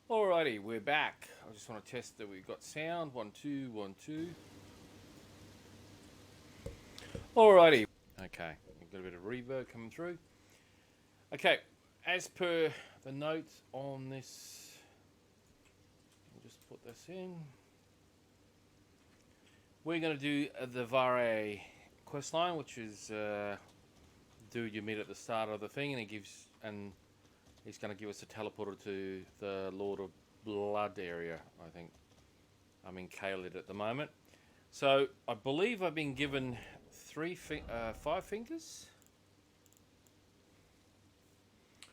Alrighty, we're back. I just want to test that we've got sound. 1, 2, 1, 2. Alrighty. Okay, we've got a bit of reverb coming through. Okay, as per the notes on this, I'll just put this in. We're going to do the Varré Questline, which is dude you meet at the start of the thing, and he's going to give us a teleporter to the Lord of Blood area. I think I'm in Kaled at the moment. So I believe I've been given 5 fingers,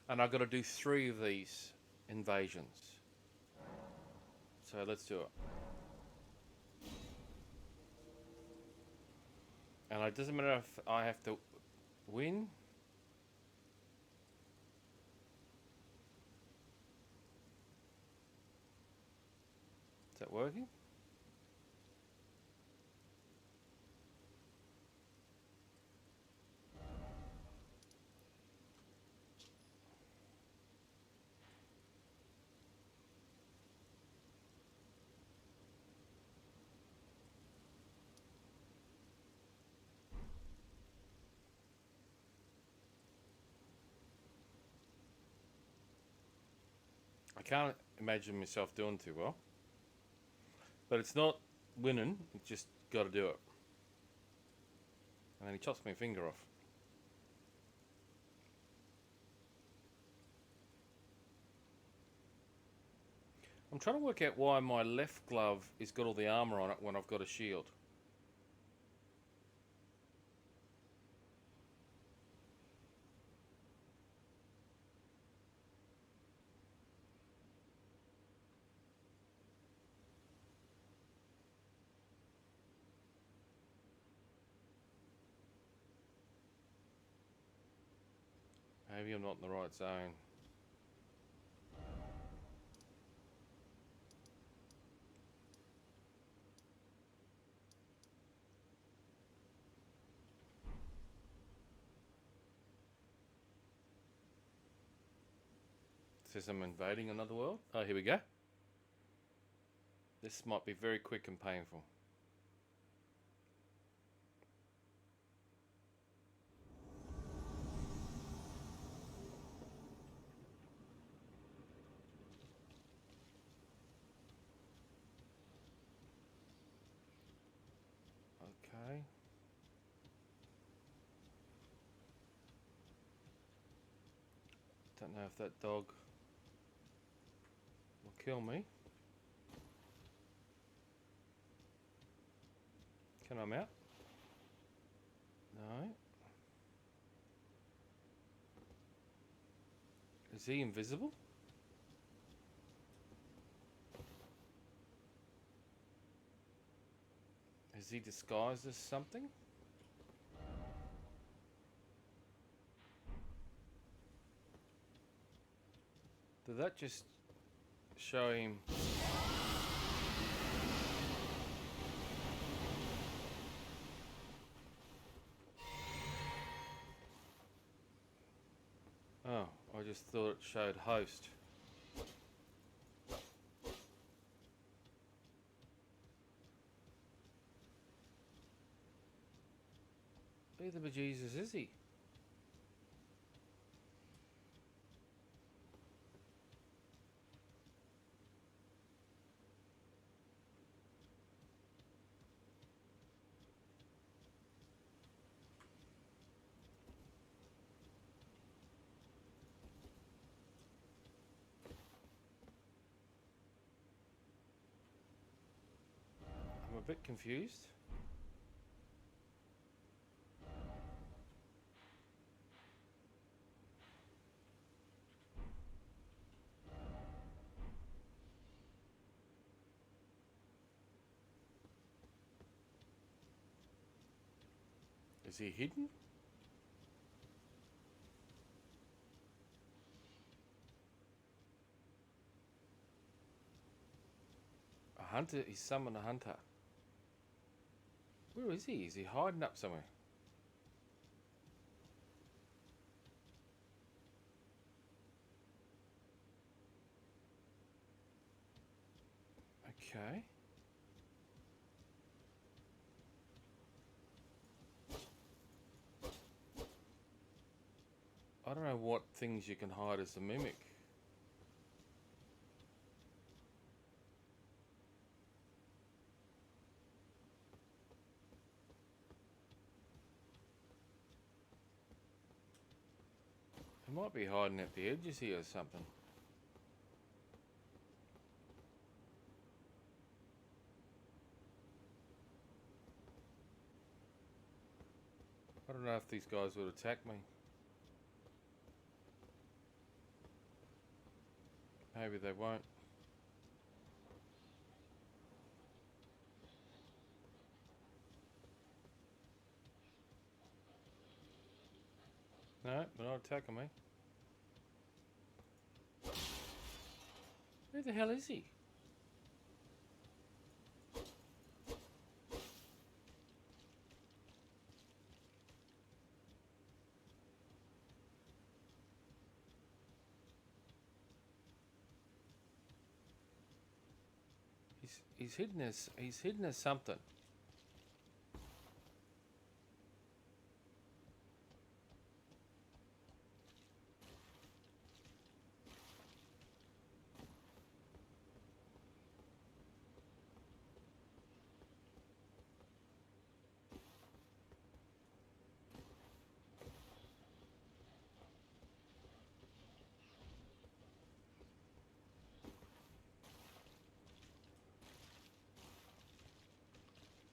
and I've got to do 3 of these invasions. So let's do it. And it doesn't matter if I have to win. Is that working? I can't imagine myself doing too well. But it's not winning, it's just got to do it. And then he chops my finger off. I'm trying to work out why my left glove has got all the armor on it when I've got a shield. Maybe I'm not in the right zone. It says I'm invading another world. Oh, here we go. This might be very quick and painful. Okay. Don't know if that dog will kill me. Can I mount? No. Is he invisible? Is he disguised as something? Did that just show him? Oh, I just thought it showed host. Who the bejesus is he? I'm a bit confused. Is he hidden? hunter. He summoned a hunter. Where is he? Is he hiding up somewhere? Okay. I don't know what things you can hide as a mimic. He might be hiding at the edges here or something. I don't know if these guys would attack me. Maybe they won't. No, they're not attacking me. Where the hell is he? He's hidden as something.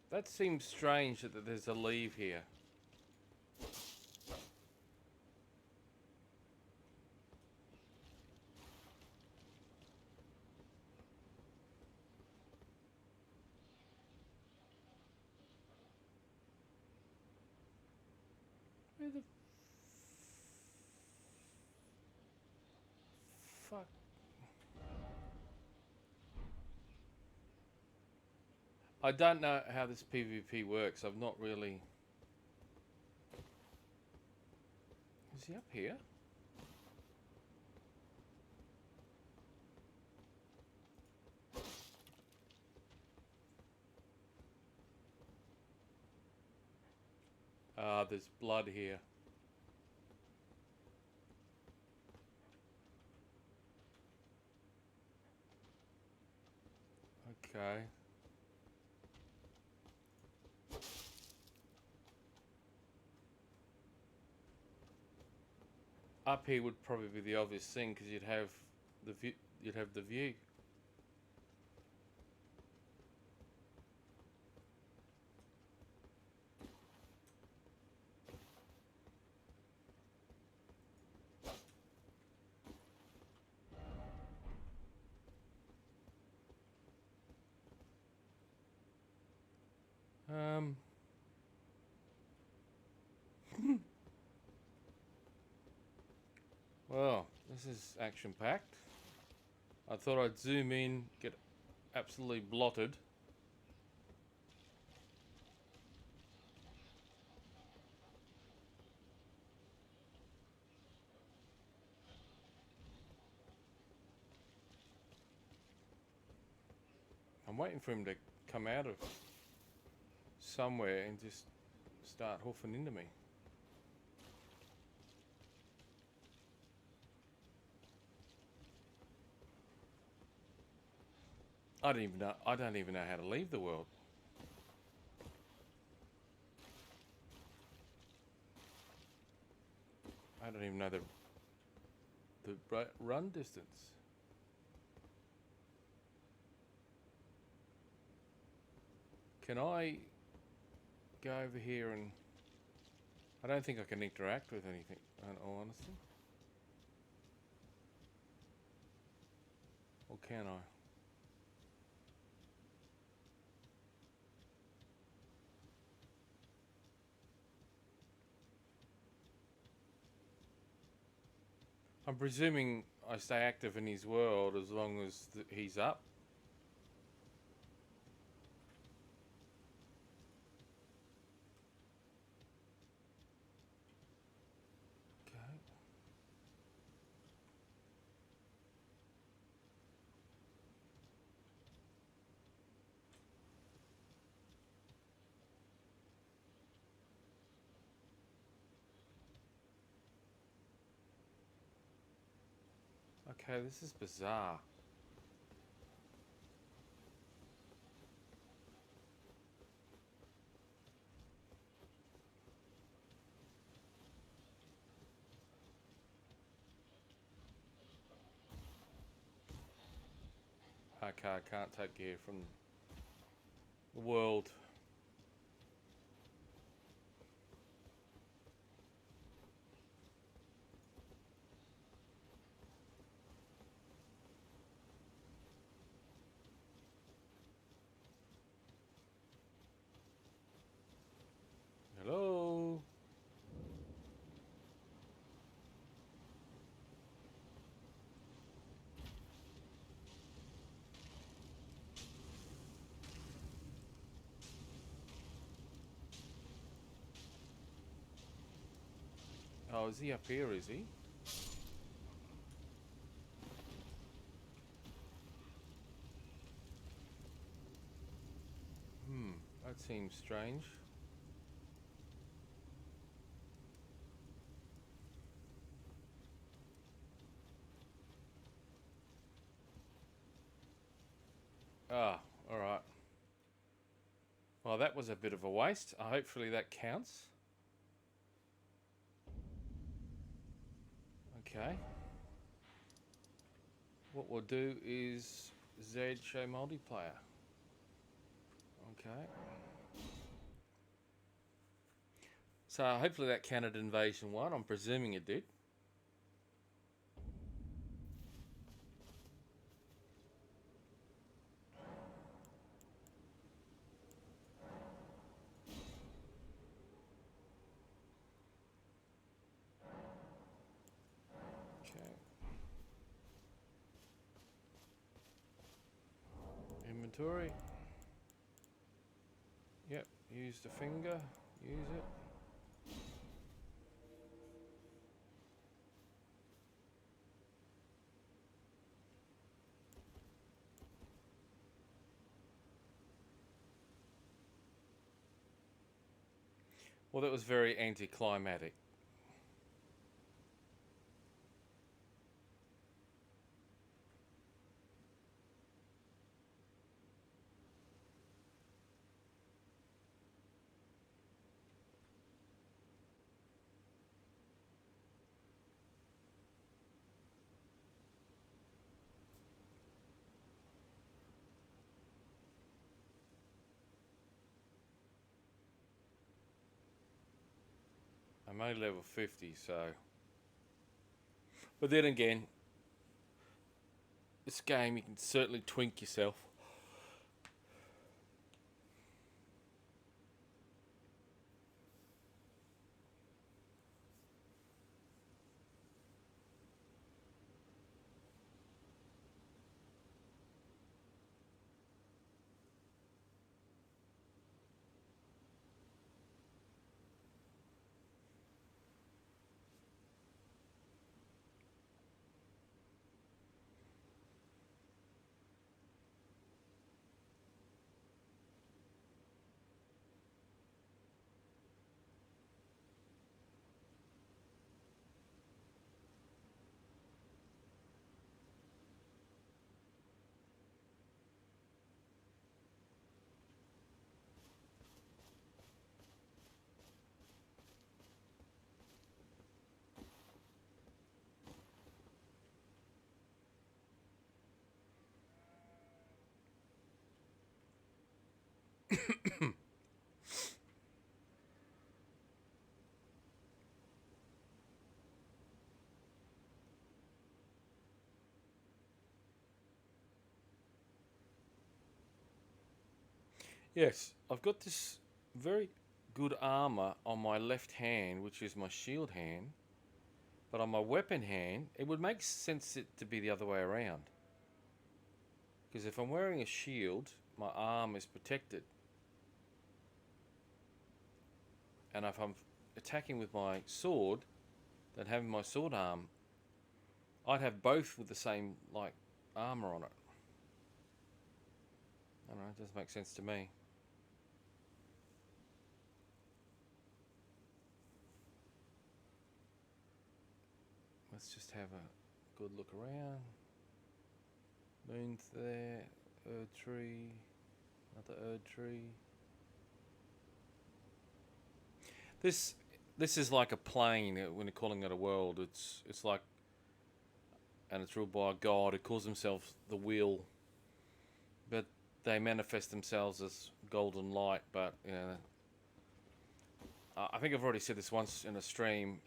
That seems strange that there's a leave here. Where the fuck? I don't know how this PvP works. I've not really... Is he up here? Ah, there's blood here. Okay. Up here would probably be the obvious thing because you'd have the view. You'd have the view. Well, this is action-packed. I thought I'd zoom in, get absolutely blotted. I'm waiting for him to come out of somewhere and just start hoofing into me. I don't even know how to leave the world. I don't even know the run distance. Can I go over here and... I don't think I can interact with anything, in all honesty. Or can I? I'm presuming I stay active in his world as long as he's up. Okay, this is bizarre. Okay, I can't take gear from the world. Hello? Oh, is he up here, is he? That seems strange. Ah, alright. Well, that was a bit of a waste. Hopefully that counts. Okay. What we'll do is Z show multiplayer. Okay. So hopefully that counted Invasion 1. I'm presuming it did. Okay. Inventory. Yep, use the finger. Use it. Well, that was very anticlimactic. I'm only level 50, so... But then again, this game, you can certainly twink yourself. Yes, I've got this very good armor on my left hand, which is my shield hand. But on my weapon hand, it would make sense it to be the other way around. Because if I'm wearing a shield, my arm is protected. And if I'm attacking with my sword, then having my sword arm, I'd have both with the same, like, armor on it. I don't know, it doesn't make sense to me. Let's just have a good look around. Moon's there. Erd tree. Another Erd tree. This this is like a plane when you're calling it a world. It's like, and it's ruled by a god who calls himself the wheel, but they manifest themselves as golden light. But you know, I think I've already said this once in a stream.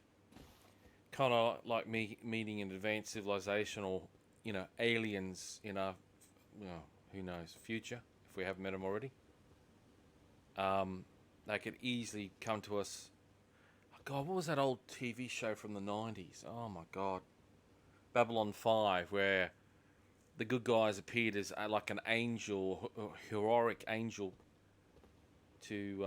Kind of like me meeting an advanced civilization or aliens in our who knows future if we haven't met them already. They could easily come to us. Oh God, what was that old TV show from the 90s? Oh my God, Babylon 5, where the good guys appeared as like an angel, a heroic angel, to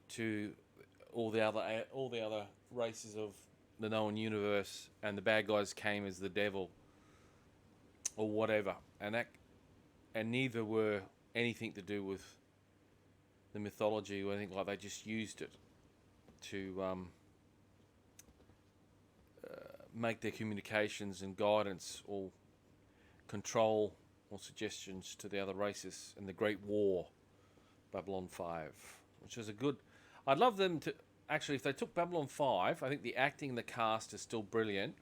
to all the other races of the known universe, and the bad guys came as the devil or whatever, and neither were anything to do with the mythology or anything like. They just used it to make their communications and guidance or control or suggestions to the other races in the Great War, Babylon 5, which was a good. I'd love them to actually, if they took Babylon 5, I think the acting and the cast is still brilliant.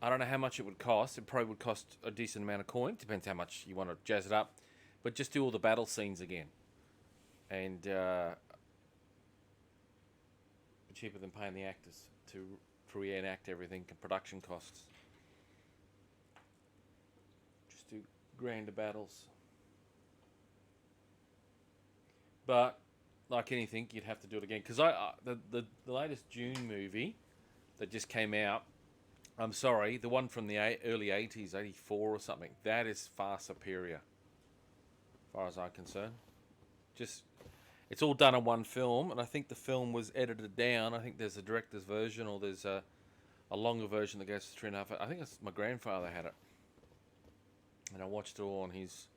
I don't know how much it would cost. It probably would cost a decent amount of coin. Depends how much you want to jazz it up. But just do all the battle scenes again. And cheaper than paying the actors to reenact everything and production costs. Just do grander battles. But like anything, you'd have to do it again. Because the latest Dune movie that just came out, I'm sorry, the one from the early 80s, 84 or something, that is far superior, as far as I'm concerned. Just, it's all done in one film, and I think the film was edited down. I think there's a director's version, or there's a longer version that goes to 3.5. I think it's my grandfather had it, and I watched it all on his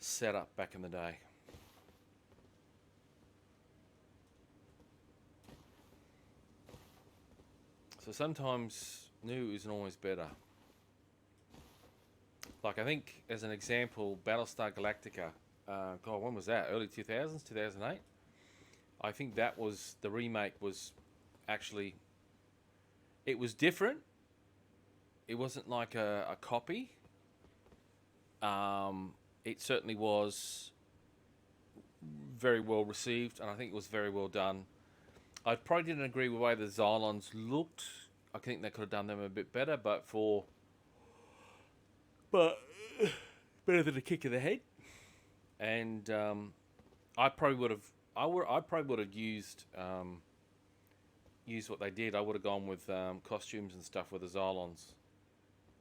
setup back in the day. So sometimes new isn't always better. Like I think, as an example, Battlestar Galactica. God, when was that? Early 2000s, 2008. I think that was the remake. Was actually, it was different. It wasn't like a copy. It certainly was very well received, and I think it was very well done. I probably didn't agree with the way the Xylons looked. I think they could have done them a bit better, but better than a kick in the head. And I probably would have. I probably would have used what they did. I would have gone with costumes and stuff with the Xylons,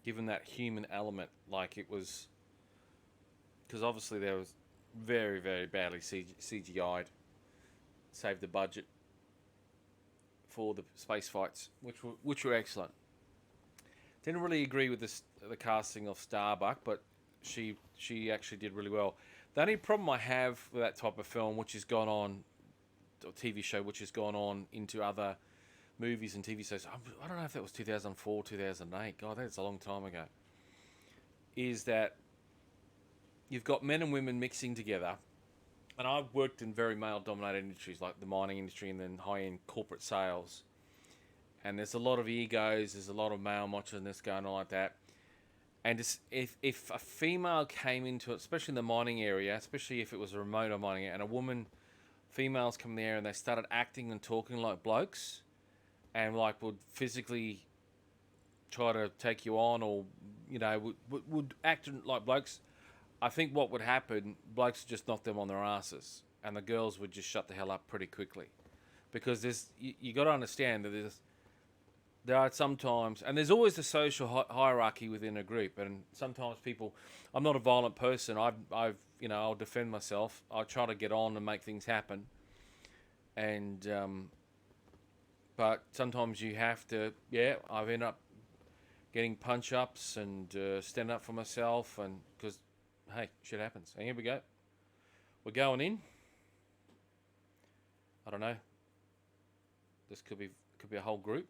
given that human element. Like it was, because obviously there was very very badly CGI'd. Saved the budget for the space fights, which were excellent. Didn't really agree with the casting of Starbuck, but she actually did really well. The only problem I have with that type of film, which has gone on, or TV show, which has gone on into other movies and TV shows, I don't know if that was 2004, 2008. God, that's a long time ago. Is that you've got men and women mixing together. And I've worked in very male-dominated industries like the mining industry and then high-end corporate sales. And there's a lot of egos, there's a lot of male macho-ness going on like that. And if a female came into it, especially in the mining area, especially if it was a remote mining area, and females come there and they started acting and talking like blokes, and like would physically try to take you on, or would act like blokes. I think what would happen, blokes would just knock them on their asses, and the girls would just shut the hell up pretty quickly, because you got to understand that there are sometimes, and there's always a social hierarchy within a group, and sometimes people. I'm not a violent person. I'll defend myself. I try to get on and make things happen, and but sometimes you have to. Yeah, I've ended up getting punch ups and stand up for myself, and because. Hey, shit happens. And here we go. We're going in. I don't know. This could be Could be a whole group.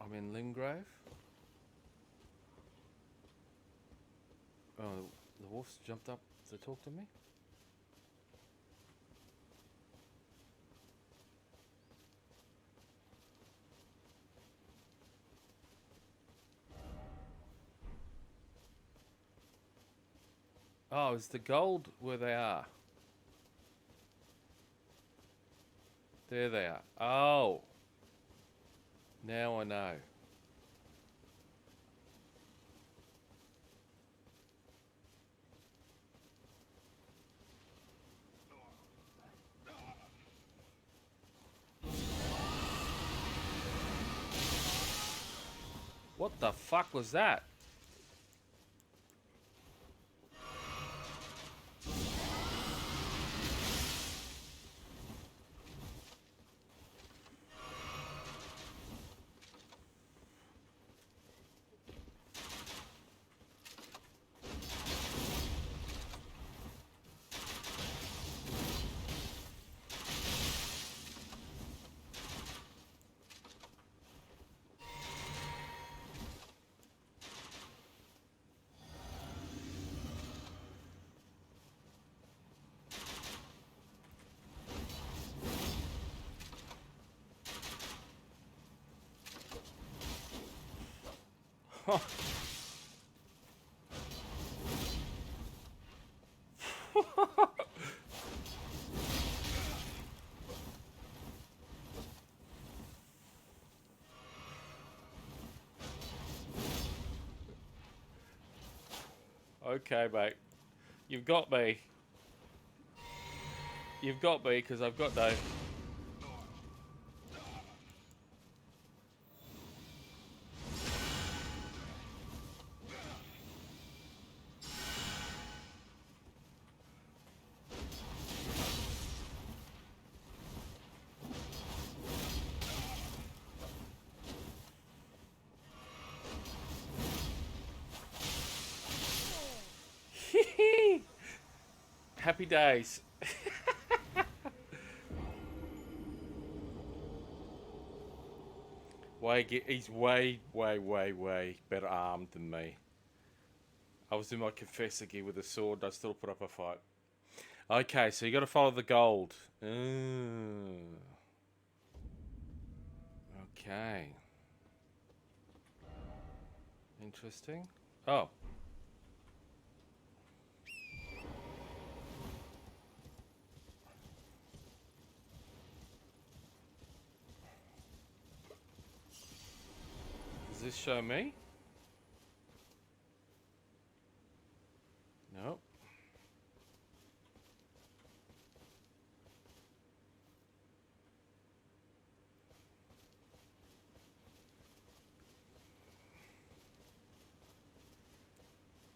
I'm in Limgrave. Oh, the wolf's jumped up to talk to me. Oh, is the gold where they are? There they are. Oh. Now I know. What the fuck was that? Okay, mate. You've got me. You've got me because I've got no... Happy days. He's way better armed than me. I was in my confessor gear with a sword. I still put up a fight. Okay, so you got to follow the gold. Okay. Interesting. Oh. Does this show me? Nope.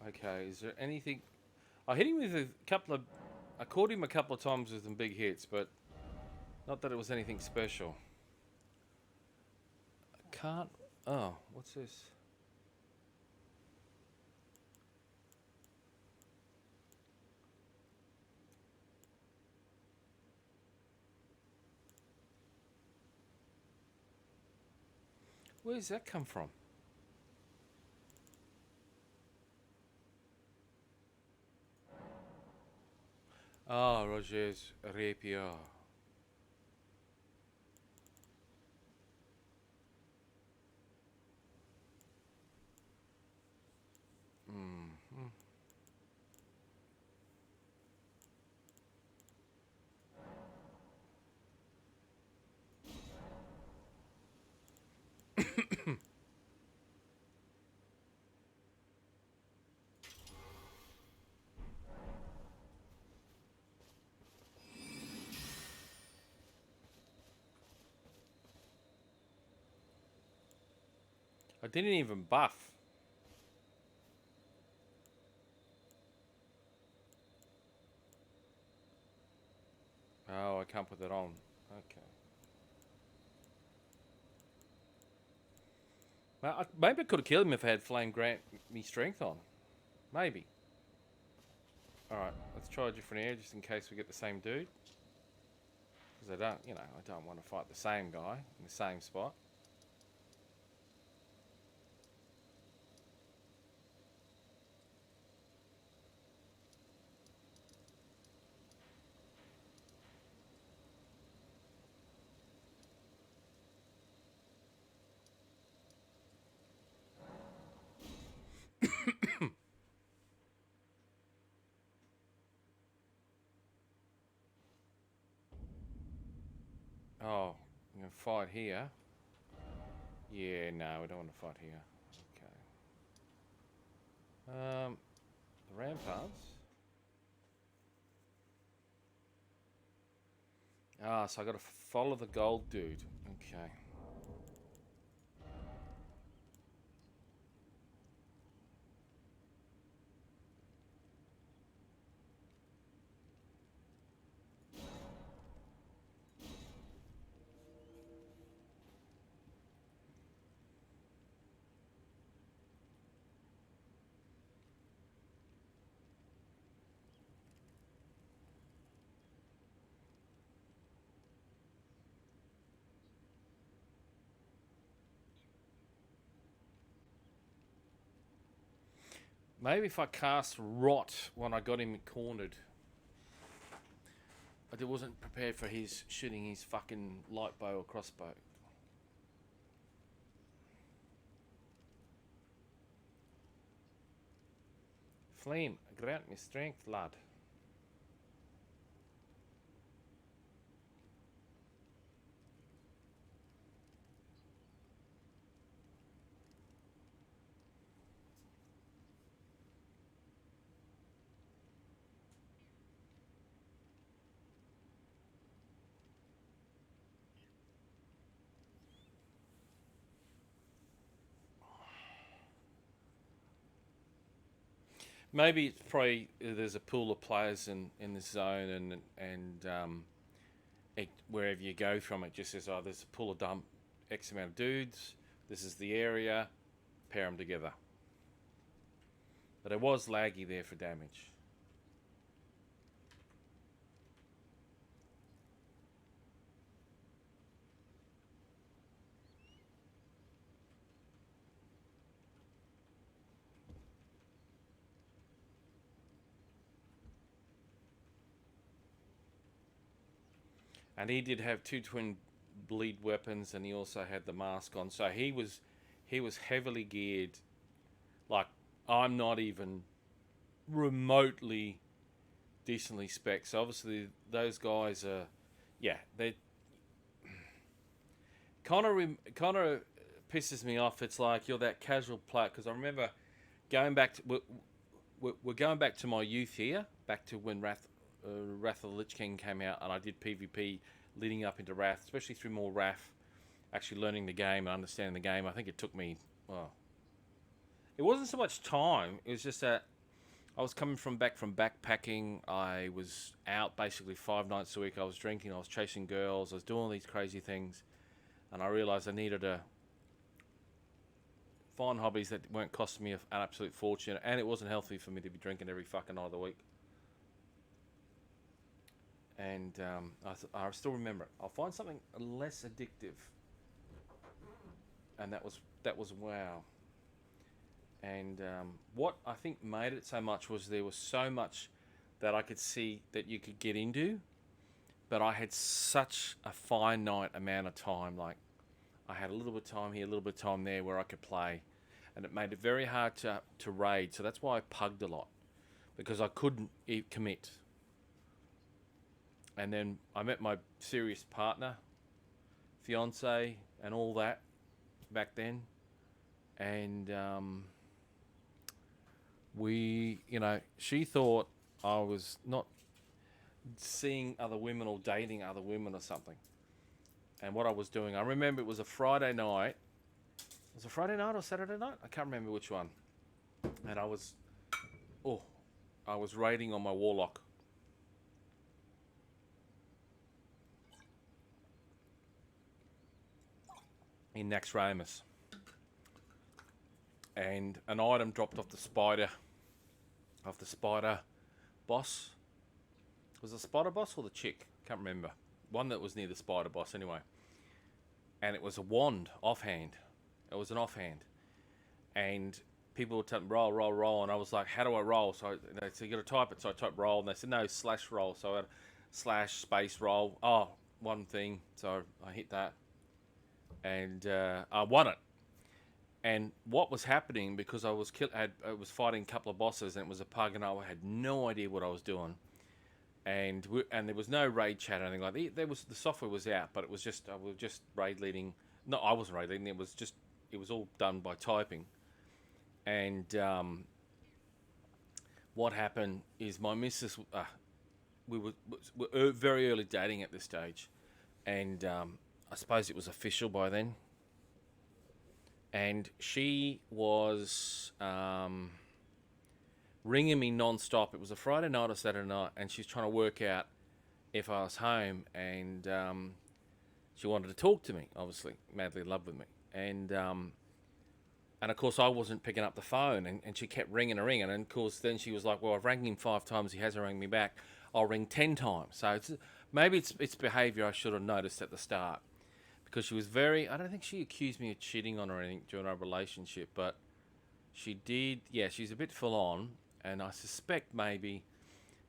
Okay, is there anything... I hit him with a couple of... I caught him a couple of times with some big hits, but not that it was anything special. I can't... Oh, what's this? Where does that come from? Ah, Roger's rapier. Mm. I didn't even buff. Oh, I can't put that on. Okay. Well, maybe I could have killed him if I had Flame grant me strength on. Maybe. Alright, let's try a different area just in case we get the same dude. Because I don't want to fight the same guy in the same spot. Oh, I'm going to fight here. Yeah, no, we don't want to fight here. Okay. The ramparts. Ah, so I got to follow the gold dude. Okay. Maybe if I cast Rot when I got him cornered. I wasn't prepared for his shooting his fucking light bow or crossbow. Flame, grant me strength, lad. Maybe it's probably there's a pool of players in this zone, and wherever you go from it just says, oh, there's a pool of X amount of dudes. This is the area. Pair them together. But it was laggy there for damage. And he did have two twin bleed weapons, and he also had the mask on. So he was heavily geared. Like, I'm not even remotely decently spec. So obviously those guys are, yeah, they kind of pisses me off. It's like you're that casual player, because I remember going back to we're going back to my youth here, back to when Wrath of the Lich King came out, and I did PvP leading up into Wrath, especially through more Wrath, actually learning the game and understanding the game. I think it took me, well, it wasn't so much time, it was just that I was coming back from backpacking. I was out basically 5 nights a week. I was drinking, I was chasing girls, I was doing all these crazy things, and I realised I needed to find hobbies that weren't costing me an absolute fortune, and it wasn't healthy for me to be drinking every fucking night of the week. And I still remember it. I'll find something less addictive, and that was WoW. And what I think made it so much was there was so much that I could see that you could get into, but I had such a finite amount of time. Like, I had a little bit of time here, a little bit of time there where I could play, and it made it very hard to raid. So that's why I pugged a lot, because I couldn't commit. And then I met my serious partner, fiance, and all that back then, and she thought I was not seeing other women or dating other women or something. And what I was doing, I remember it was a Friday night. Was it Friday night or Saturday night? I can't remember which one. And I was raiding on my warlock. In Naxxramas. And an item dropped off the spider boss. Was it Spider Boss or the chick? Can't remember. One that was near the Spider Boss anyway. And it was a wand offhand. It was an offhand. And people would tell me, roll, roll, roll. And I was like, how do I roll? So they said, you got to type it. So I typed roll. And they said, no, slash roll. So I had slash space roll. Oh, one thing. So I hit that. And I won it. And what was happening, because I was fighting a couple of bosses and it was a pug and I had no idea what I was doing. And there was no raid chat or anything like that. The software was out, but it was just I was just raid leading. No, I wasn't raid leading. It was all done by typing. And what happened is my missus, we were very early dating at this stage, and I suppose it was official by then. And she was ringing me non-stop. It was a Friday night or Saturday night, and she's trying to work out if I was home, and she wanted to talk to me, obviously, madly in love with me. And of course I wasn't picking up the phone, and she kept ringing and ringing, and of course then she was like, well, I've rang him 5 times, he hasn't rang me back, I'll ring 10 times. So maybe it's behaviour I should have noticed at the start, because she was I don't think she accused me of cheating on her or anything during our relationship, but she did, yeah, she's a bit full on. And I suspect definitely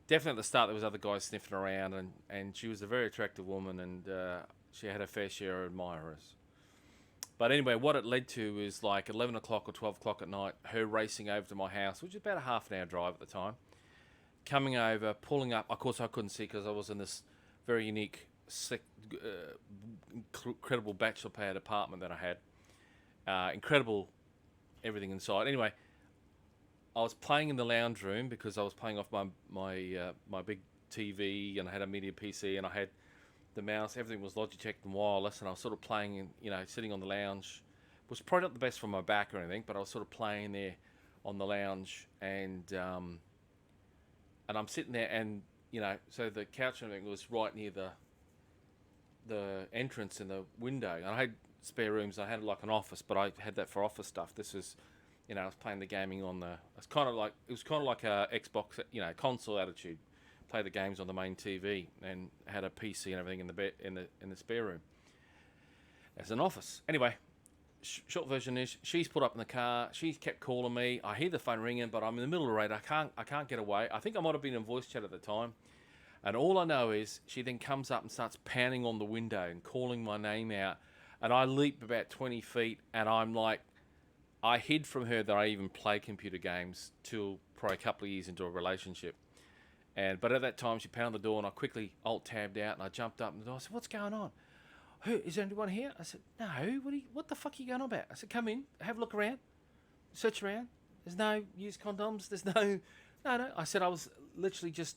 at the start there was other guys sniffing around, and she was a very attractive woman, and she had her fair share of admirers. But anyway, what it led to was like 11 o'clock or 12 o'clock at night, her racing over to my house, which is about a half an hour drive at the time, coming over, pulling up. Of course I couldn't see because I was in this very unique, incredible bachelor pad apartment that I had. Incredible everything inside. Anyway, I was playing in the lounge room because I was playing off my big TV, and I had a media PC, and I had the mouse. Everything was Logitech and wireless, and I was sort of playing, sitting on the lounge. It was probably not the best for my back or anything, but I was sort of playing there on the lounge, and I'm sitting there, and so the couch and everything was right near the entrance and the window, and I had spare rooms. I had like an office, but I had that for office stuff. This was, I was playing the gaming on it was kind of like a Xbox, console attitude. Play the games on the main TV, and had a PC and everything in the spare room as an office. Anyway, short version is she's put up in the car. She's kept calling me. I hear the phone ringing, but I'm in the middle of a raid. I can't get away. I think I might have been in voice chat at the time, and all I know is she then comes up and starts pounding on the window and calling my name out, and I leap about 20 feet, and I'm like, I hid from her that I even play computer games till probably a couple of years into a relationship. But at that time, she pounded the door, and I quickly alt-tabbed out, and I jumped up in the door. I said, what's going on? Is there anyone here? I said, no, what the fuck are you going on about? I said, come in, have a look around, search around. There's no used condoms, there's no. I said, I was literally just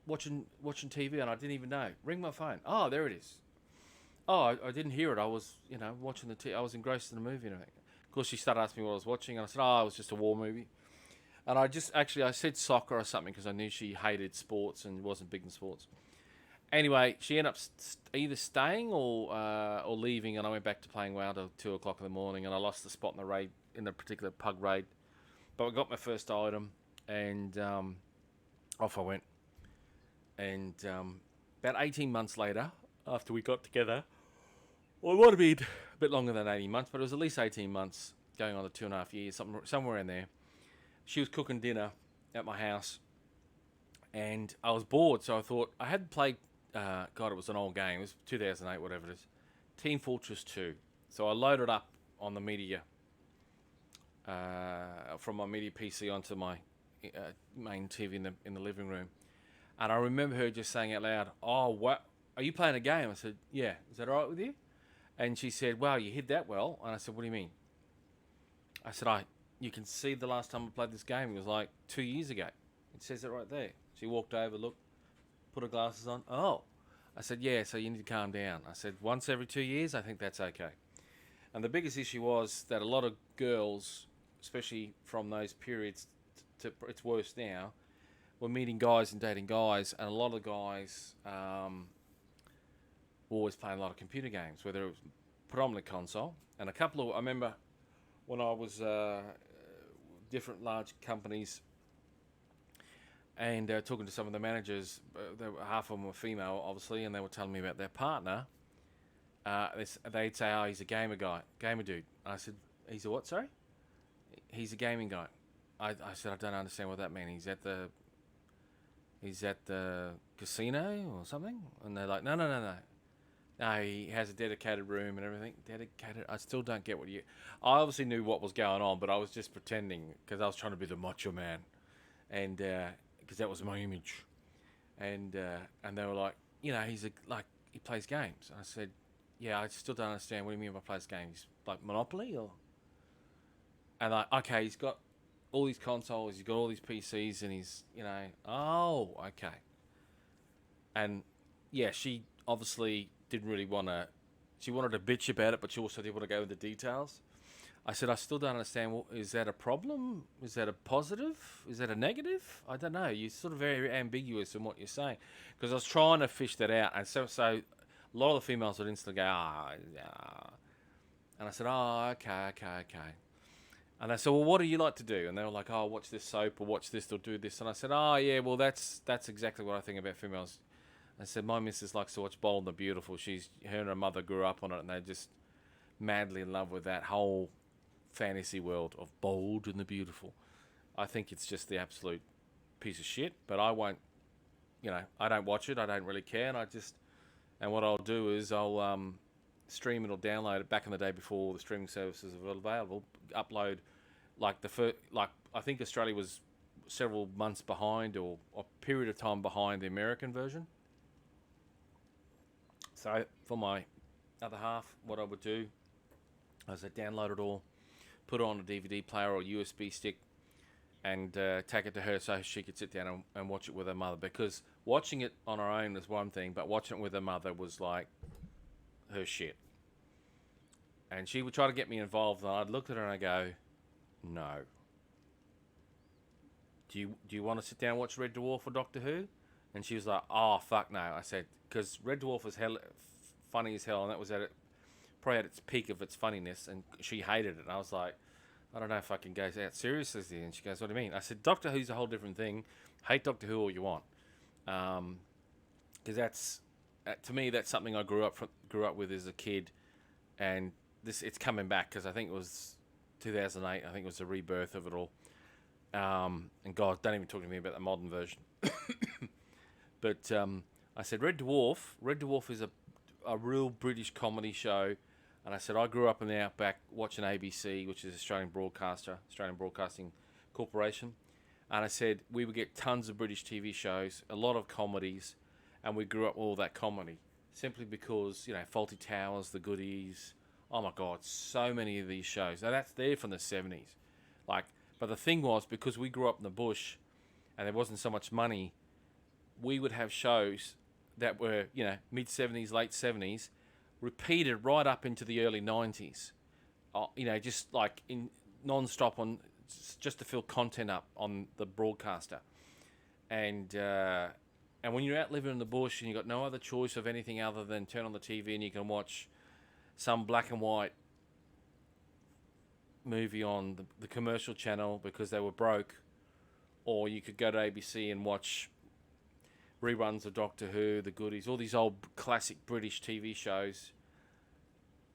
watching TV, and I didn't even know. Ring my phone. Oh, there it is. Oh, I didn't hear it. I was, watching the TV. I was engrossed in the movie and everything. Of course, she started asking me what I was watching, and I said, it was just a war movie. And I said soccer or something because I knew she hated sports and wasn't big in sports. Anyway, she ended up either staying or leaving, and I went back to playing WoW till 2 o'clock in the morning, and I lost the spot in the raid, in the particular pug raid. But I got my first item, and off I went. And about 18 months later, after we got together, well, it might have been a bit longer than 18 months, but it was at least 18 months, going on to 2.5 years, somewhere in there. She was cooking dinner at my house, and I was bored, so I thought, I hadn't played, it was an old game, it was 2008, whatever it is, Team Fortress 2. So I loaded up on the media, from my media PC onto my main TV in the living room, and I remember her just saying out loud, oh, what, are you playing a game? I said, yeah, is that all right with you? And she said, wow, you hid that well. And I said, what do you mean? I said, you can see the last time I played this game, it was like 2 years ago. It says it right there. She walked over, looked, put her glasses on. Oh. I said, yeah, so you need to calm down. I said, once every 2 years, I think that's okay. And the biggest issue was that a lot of girls, especially from those periods, it's worse now, were meeting guys and dating guys, and a lot of guys were always playing a lot of computer games, whether it was predominantly console. And I remember when I was different large companies and talking to some of the managers. Half of them were female, obviously, and they were telling me about their partner. They'd say, "Oh, he's a gamer dude." I said, "He's a what? Sorry?" He's a gaming guy. I said, "I don't understand what that means. He's at the casino or something?" And they're like, "No. No, he has a dedicated room and everything. Dedicated. I still don't get what you. I obviously knew what was going on, but I was just pretending because I was trying to be the macho man, and because that was my image. And they were like, he's he plays games. I said, yeah, I still don't understand. What do you mean by plays games? Like Monopoly or? And like, okay, he's got all these consoles, he's got all these PCs, and he's, oh, okay. And yeah, she obviously didn't really want to. She wanted to bitch about it, but she also didn't want to go into details. I said, I still don't understand. Well, is that a problem? Is that a positive? Is that a negative? I don't know. You're sort of very ambiguous in what you're saying. Because I was trying to fish that out. And so a lot of the females would instantly go, yeah. And I said, oh, okay. And I said, well, what do you like to do? And they were like, oh, watch this soap or watch this or do this. And I said, oh, yeah, well, that's exactly what I think about females. I said, my missus likes to watch Bold and the Beautiful. Her and her mother grew up on it, and they're just madly in love with that whole fantasy world of Bold and the Beautiful. I think it's just the absolute piece of shit, but I won't, I don't watch it. I don't really care, and what I'll do is I'll stream it or download it. Back in the day before the streaming services were available, upload I think Australia was several months behind or a period of time behind the American version. So for my other half, what I would do is I'd download it all, put it on a DVD player or USB stick, and take it to her so she could sit down and watch it with her mother. Because watching it on her own was one thing, but watching it with her mother was like her shit. And she would try to get me involved, and I'd look at her and I go, no. Do you want to sit down and watch Red Dwarf or Doctor Who? And she was like, oh, fuck no. I said, because Red Dwarf was funny as hell, and that was probably at its peak of its funniness, and she hated it. And I was like, I don't know if I can go out seriously. And she goes, what do you mean? I said, Doctor Who's a whole different thing. Hate Doctor Who all you want. Because that's, to me, that's something I grew up with as a kid. And it's coming back, because I think it was 2008. I think it was the rebirth of it all. And God, don't even talk to me about the modern version. But I said, Red Dwarf is a real British comedy show. And I said, I grew up in the outback watching ABC, which is Australian Broadcasting Corporation. And I said, we would get tons of British TV shows, a lot of comedies, and we grew up with all that comedy. Simply because, Fawlty Towers, The Goodies, oh my God, so many of these shows. Now that's there from the 70s. But the thing was, because we grew up in the bush and there wasn't so much money, we would have shows that were, mid-70s, late 70s, repeated right up into the early 90s. Just like in non-stop just to fill content up on the broadcaster. And when you're out living in the bush and you've got no other choice of anything other than turn on the TV and you can watch some black and white movie on the commercial channel because they were broke, or you could go to ABC and watch reruns of Doctor Who, The Goodies, all these old classic British TV shows.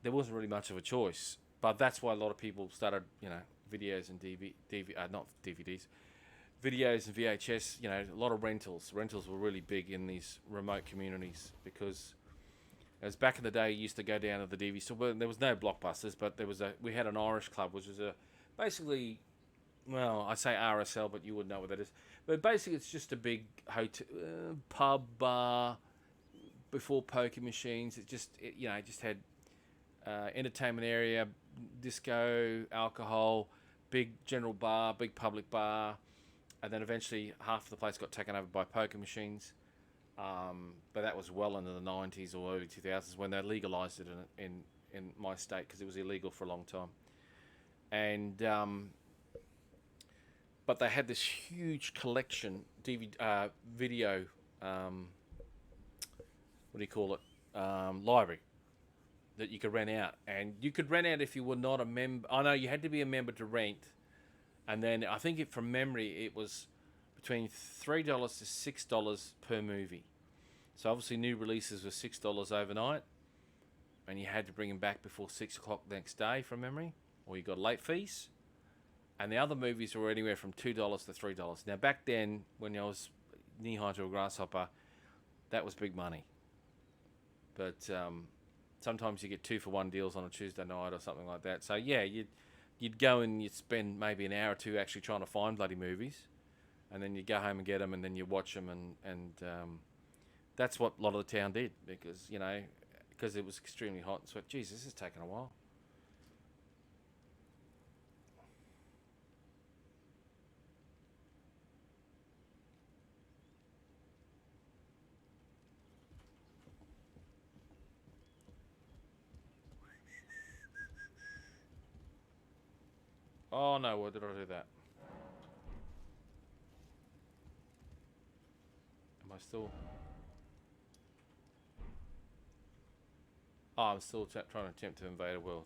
There wasn't really much of a choice, but that's why a lot of people started, videos and not DVDs, videos and VHS. A lot of rentals. Rentals were really big in these remote communities because, as back in the day, you used to go down to the DVD store. Well, there was no Blockbusters, but we had an Irish club, which was basically, well, I say RSL, but you wouldn't know what that is. But basically, it's just a big hotel, pub, bar, before poker machines. It just had entertainment area, disco, alcohol, big general bar, big public bar, and then eventually half of the place got taken over by poker machines. But that was well into the 90s or early 2000s when they legalised it in my state, because it was illegal for a long time. And but they had this huge collection, video, library that you could rent out. And you could rent out if you were not a member. I know you had to be a member to rent. And then I think from memory, it was between $3 to $6 per movie. So obviously new releases were $6 overnight, and you had to bring them back before 6 o'clock the next day from memory, or you got late fees. And the other movies were anywhere from $2 to $3. Now back then, when I was knee-high to a grasshopper, that was big money. But sometimes you get 2-for-1 deals on a Tuesday night or something like that. So yeah, you'd go and you'd spend maybe an hour or two actually trying to find bloody movies, and then you'd go home and get them, and then you watch them, and that's what a lot of the town did, because because it was extremely hot and sweat. Jeez, this has taken a while. Oh no, why did I do that? Am I still? Oh, I'm still trying to attempt to invade a world.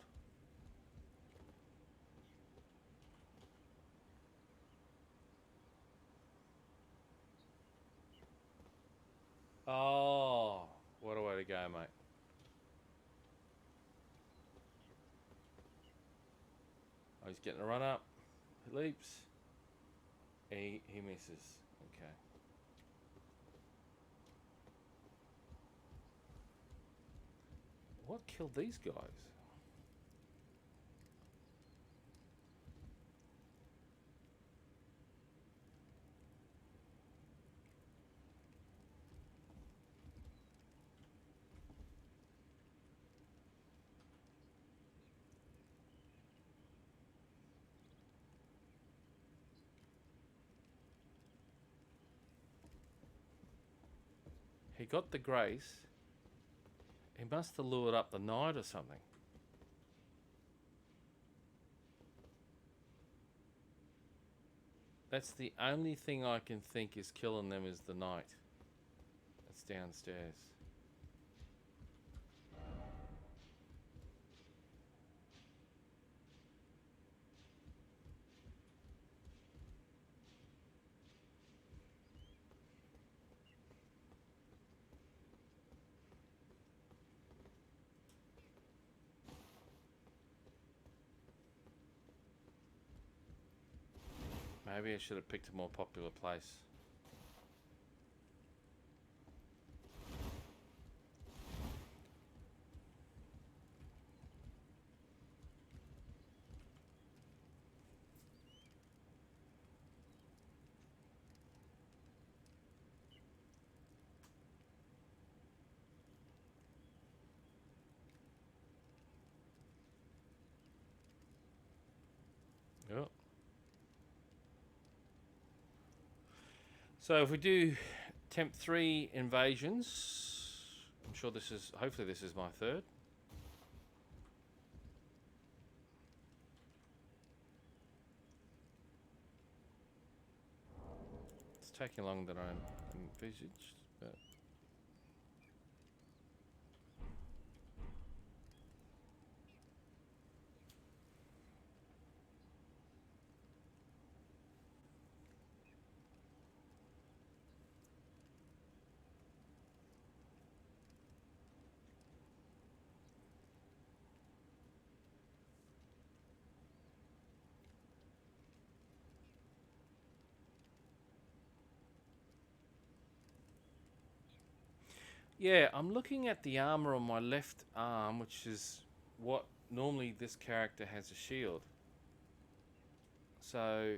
Oh, what a way to go, mate. Oh, he's getting a run up. He leaps. He misses. Okay. What killed these guys? He got the grace. He must have lured up the knight or something. That's the only thing I can think is killing them is the knight. That's downstairs. Maybe I should have picked a more popular place. Yep. So if we do temp 3 invasions, I'm sure hopefully this is my third. It's taking longer than I envisaged, but yeah, I'm looking at the armor on my left arm, which is what normally this character has a shield. So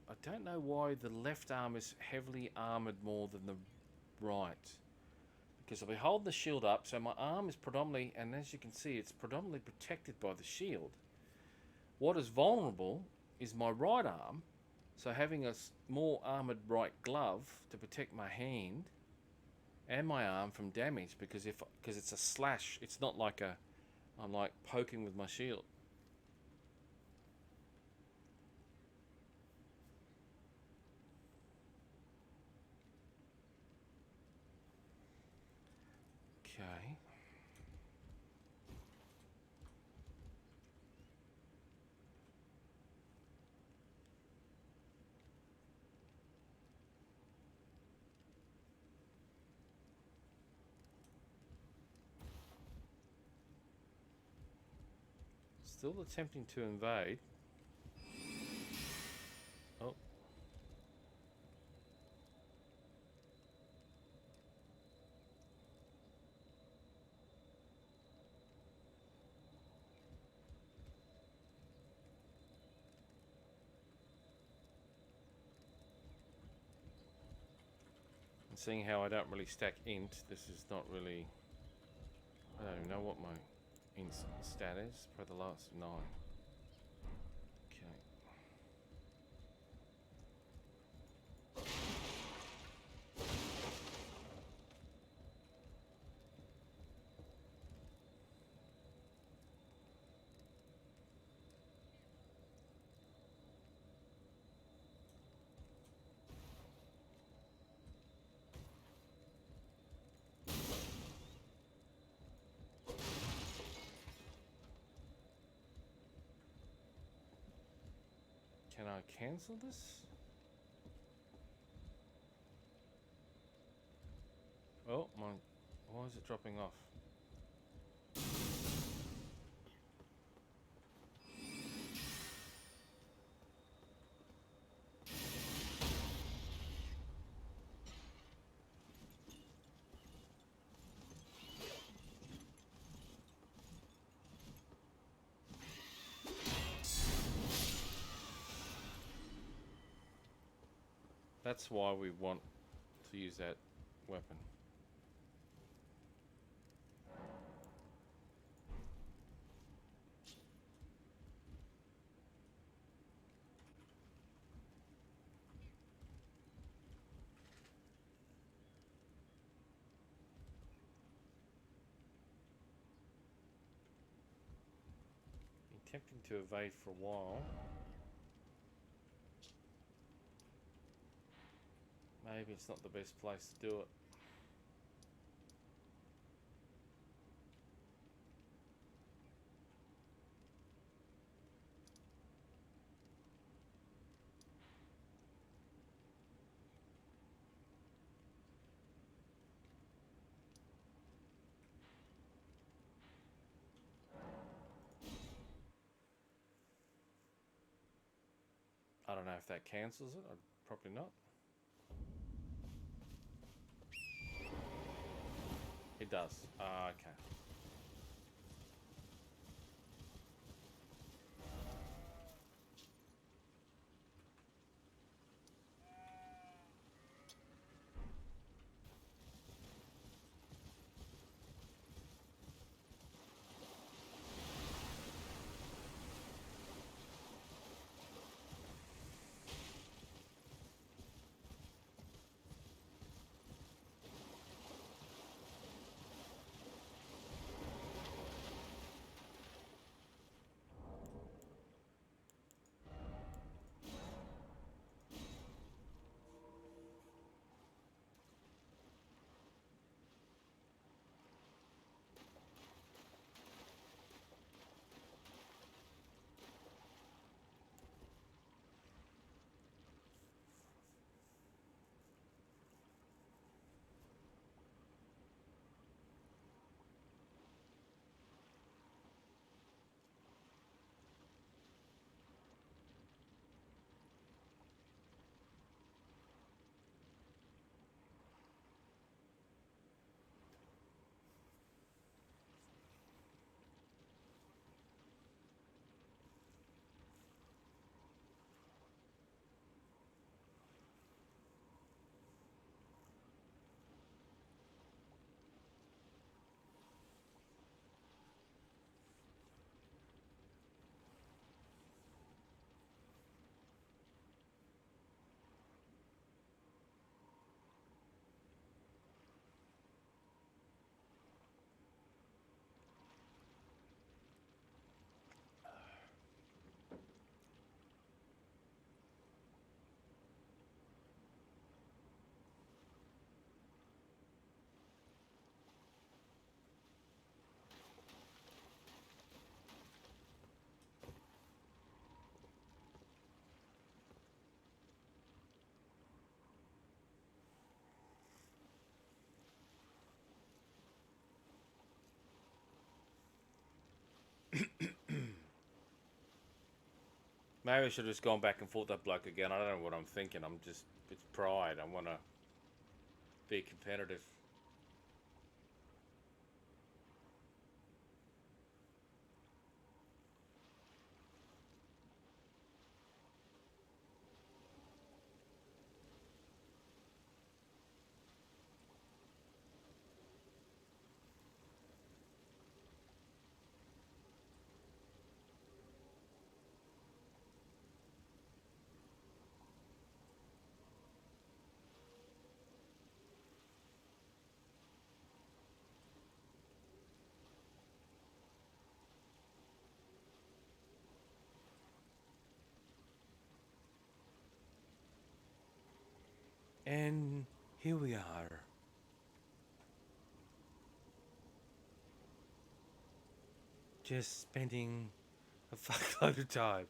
I don't know why the left arm is heavily armored more than the right. Because I'll be holding the shield up, so my arm is predominantly, and as you can see, it's predominantly protected by the shield. What is vulnerable is my right arm, so having a more armored right glove to protect my hand and my arm from damage, because it's a slash, it's not like I'm like poking with my shield. Okay. Still attempting to invade. Oh. And seeing how I don't really stack int, this is not really... I don't even know what my int stat is for the last 9. Okay. Can I cancel this? Oh, my... Why is it dropping off? That's why we want to use that weapon. Been tempting to evade for a while. Maybe it's not the best place to do it. I don't know if that cancels it. Probably not. It does. Okay. Maybe I should have just gone back and fought that bloke again. I don't know what I'm thinking. I'm just, it's pride. I want to be competitive. And here we are. Just spending a fuckload of time.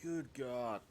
Good God.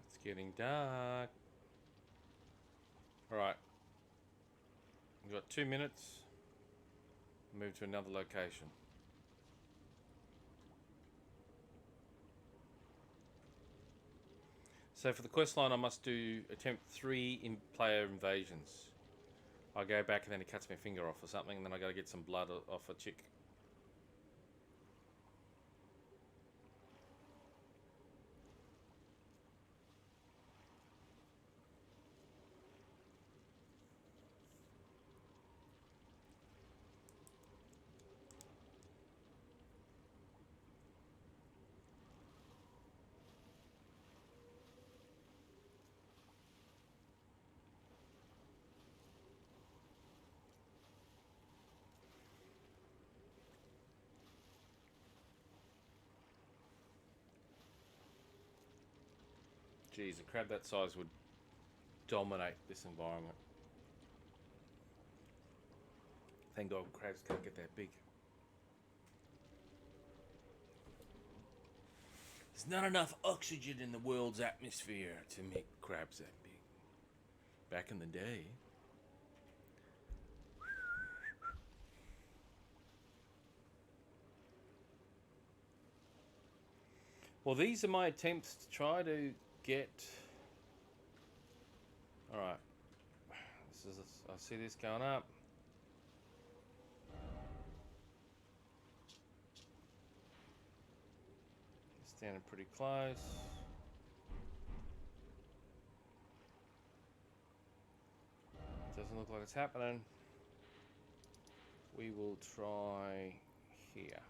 It's getting dark. Alright. We've got 2 minutes. Move to another location. So for the quest line, I must attempt 3 player invasions. I go back and then he cuts my finger off or something, and then I gotta get some blood off a chick. Jeez, a crab that size would dominate this environment. Thank God crabs can't get that big. There's not enough oxygen in the world's atmosphere to make crabs that big. Back in the day. Well, these are my attempts to try to get... Alright. I see this going up. Standing pretty close. Doesn't look like it's happening. We will try here.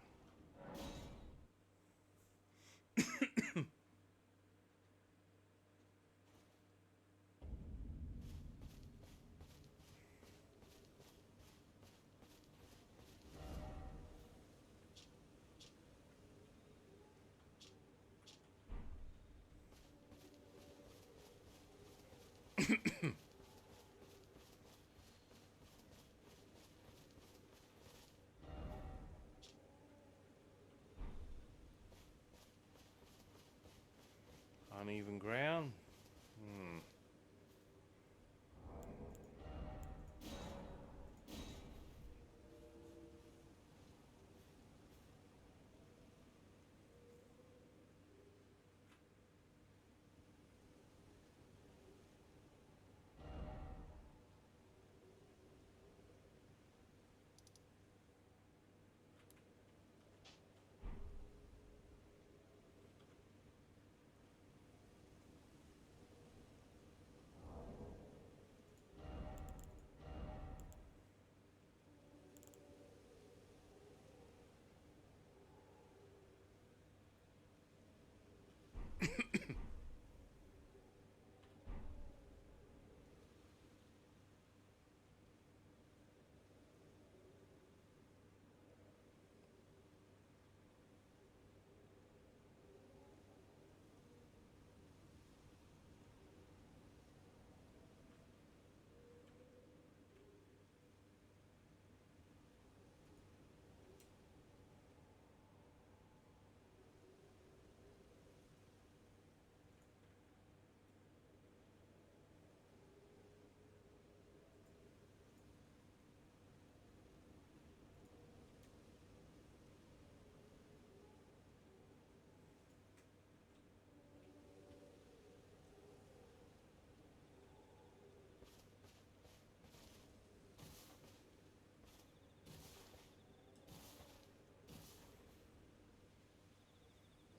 Uneven ground.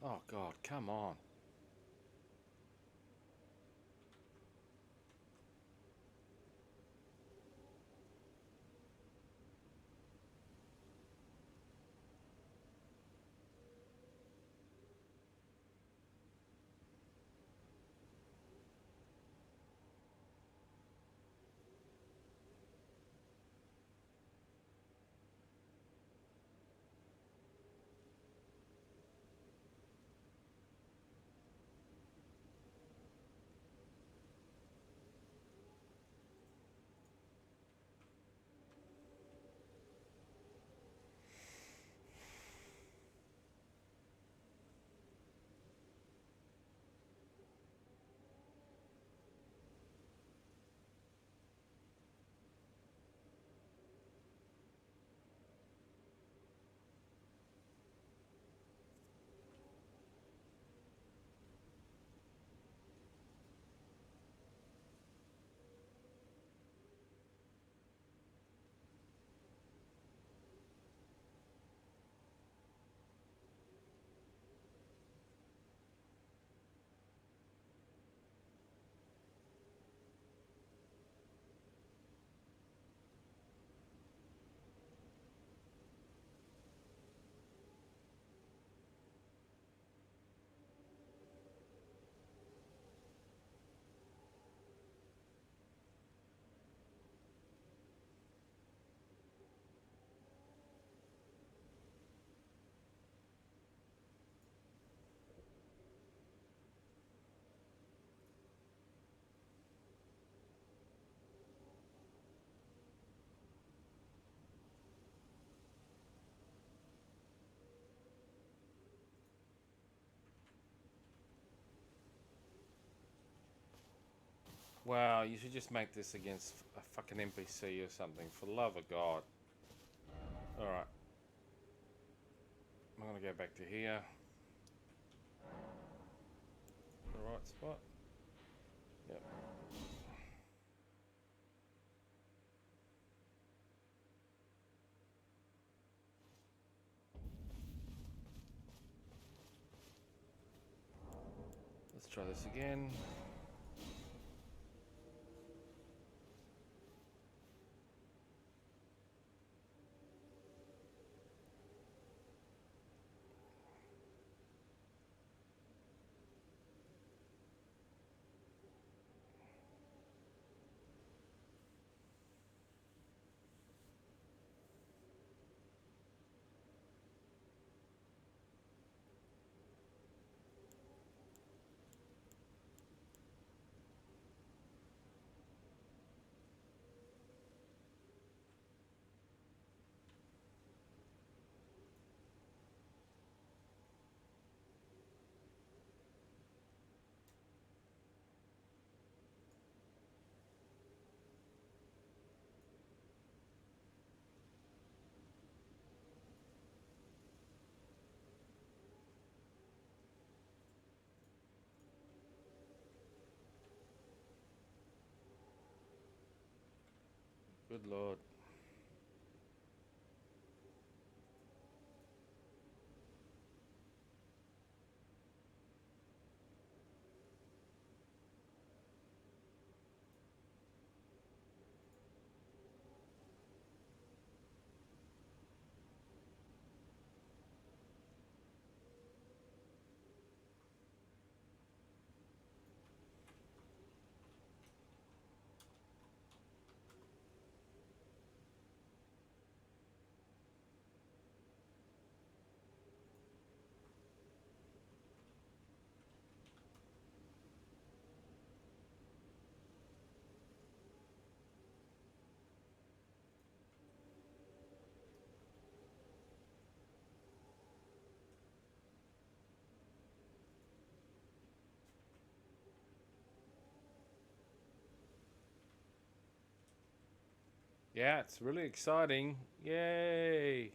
Oh God, come on. Wow, you should just make this against a fucking NPC or something, for the love of God. Alright. I'm gonna go back to here. The right spot. Yep. try this again. Good Lord. Yeah, it's really exciting. Yay!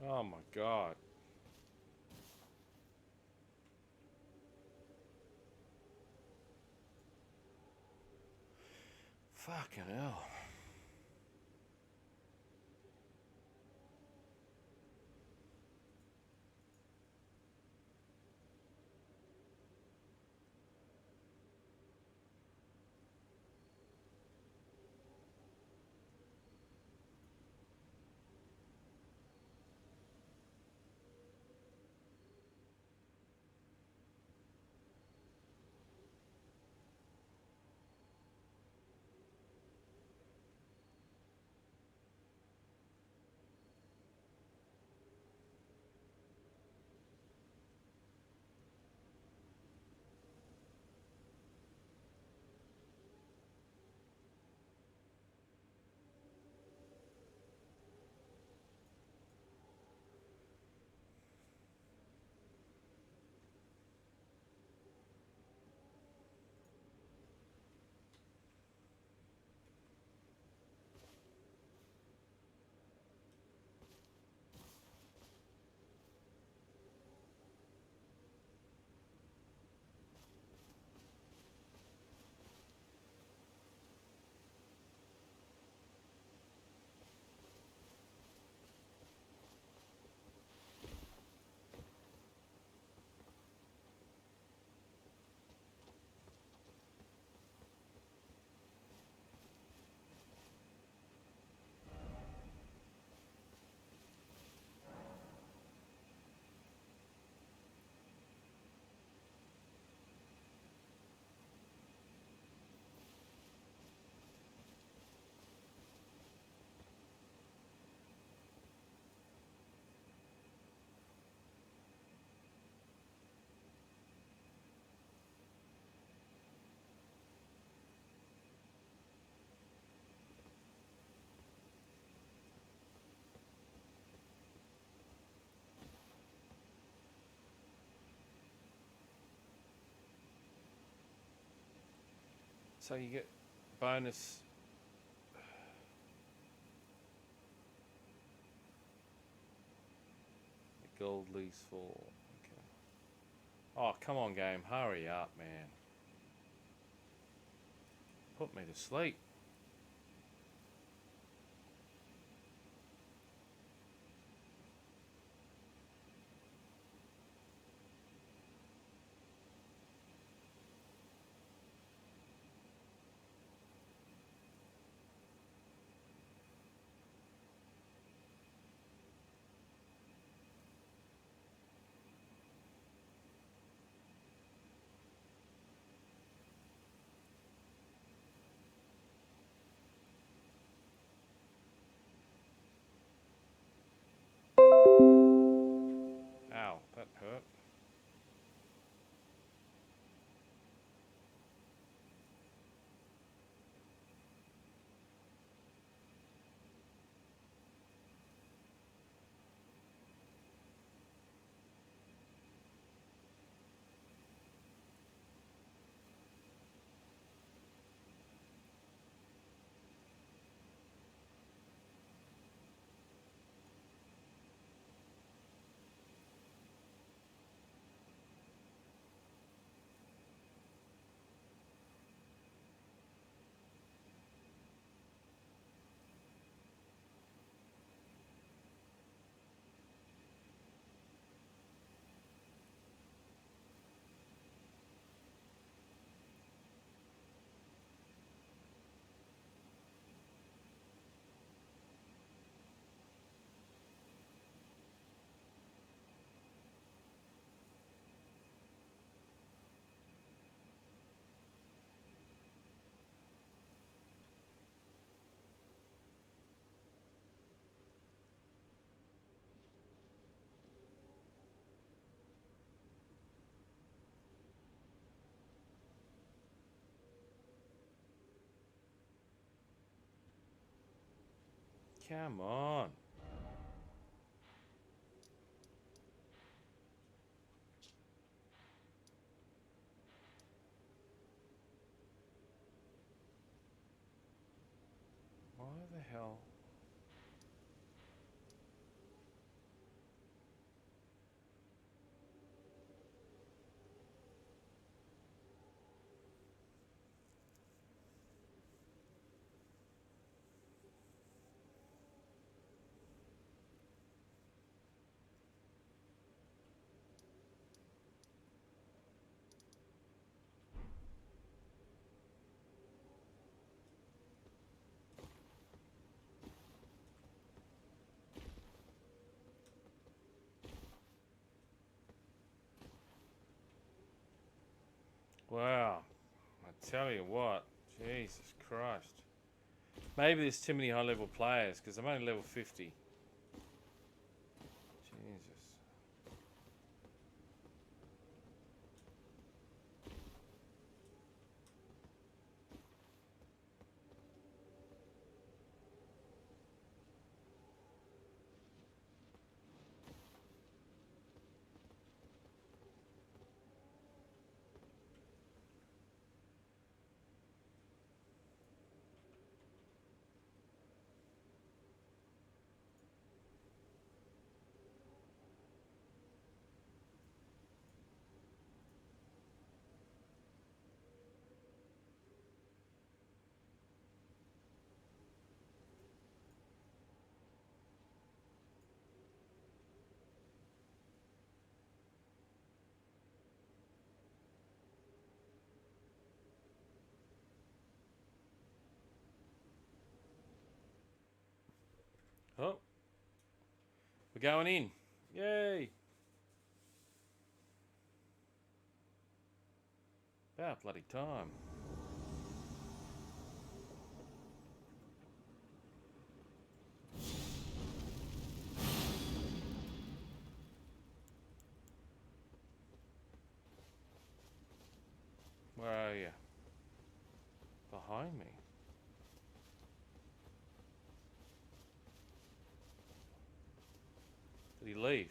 Oh my God. Fucking hell. So you get bonus. The gold lease fall. Okay. Oh, come on, game. Hurry up, man. Put me to sleep. Ow, that hurt. Come on. Why the hell? Wow. I tell you what. Jesus Christ. Maybe there's too many high level players because I'm only level 50. Jesus. Oh, we're going in. Yay. About bloody time. Where are you? Behind me. Did he leave?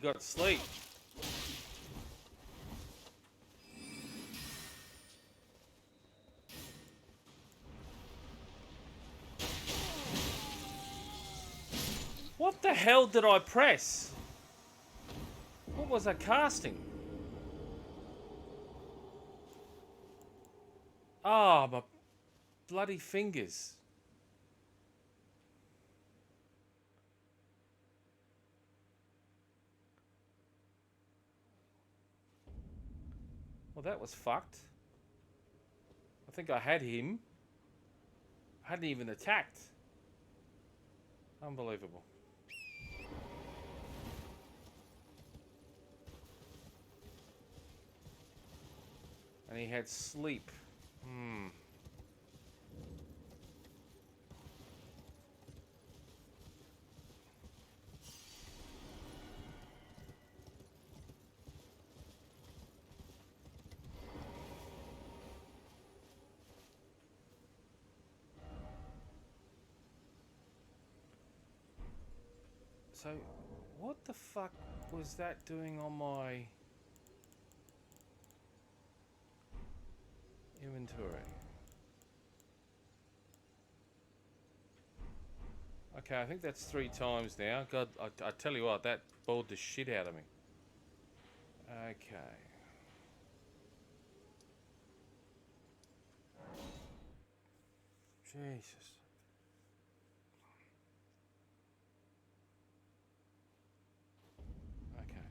got sleep. What the hell did I press? What was I casting? Ah, my bloody fingers. Well, that was fucked. I think I had him. I hadn't even attacked. Unbelievable. And he had sleep. So, what the fuck was that doing on my inventory? Okay, I think that's 3 times now. God, I tell you what, that bored the shit out of me. Okay. Jesus. Okay.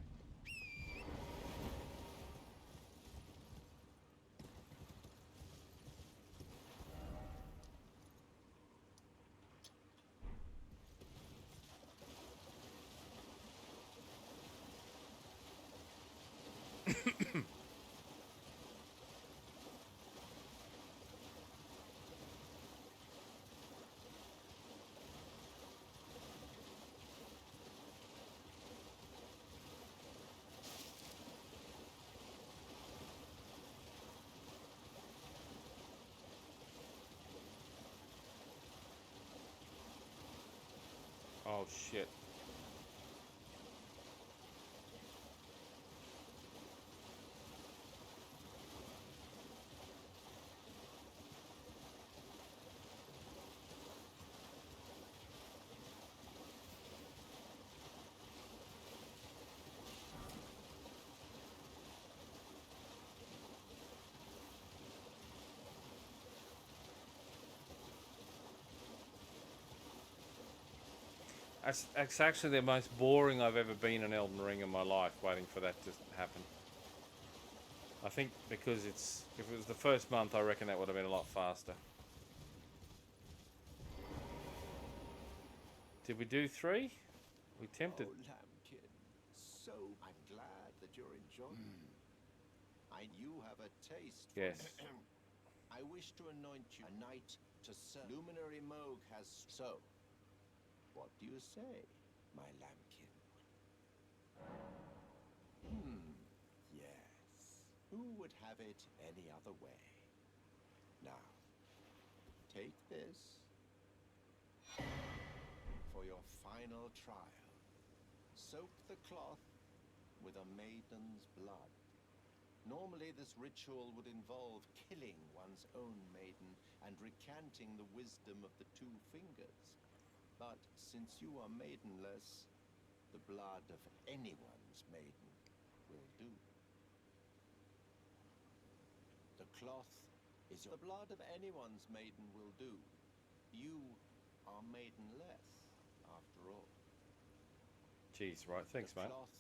Oh shit. That's actually the most boring I've ever been in Elden Ring in my life, waiting for that to happen. I think because if it was the first month, I reckon that would have been a lot faster. Did we do 3? We tempted. Oh, Lambkin, so I'm glad that you're enjoying it. You have a taste for Yes. I wish to anoint you a knight to serve. Luminary Moog has so. What do you say, my lambkin? Yes. Who would have it any other way? Now, take this for your final trial. Soak the cloth with a maiden's blood. Normally, this ritual would involve killing one's own maiden and recanting the wisdom of the 2 fingers. But since you are maidenless, the blood of anyone's maiden will do. The cloth is the blood of anyone's maiden will do. You are maidenless, after all. Jeez, right. Thanks, The mate. cloth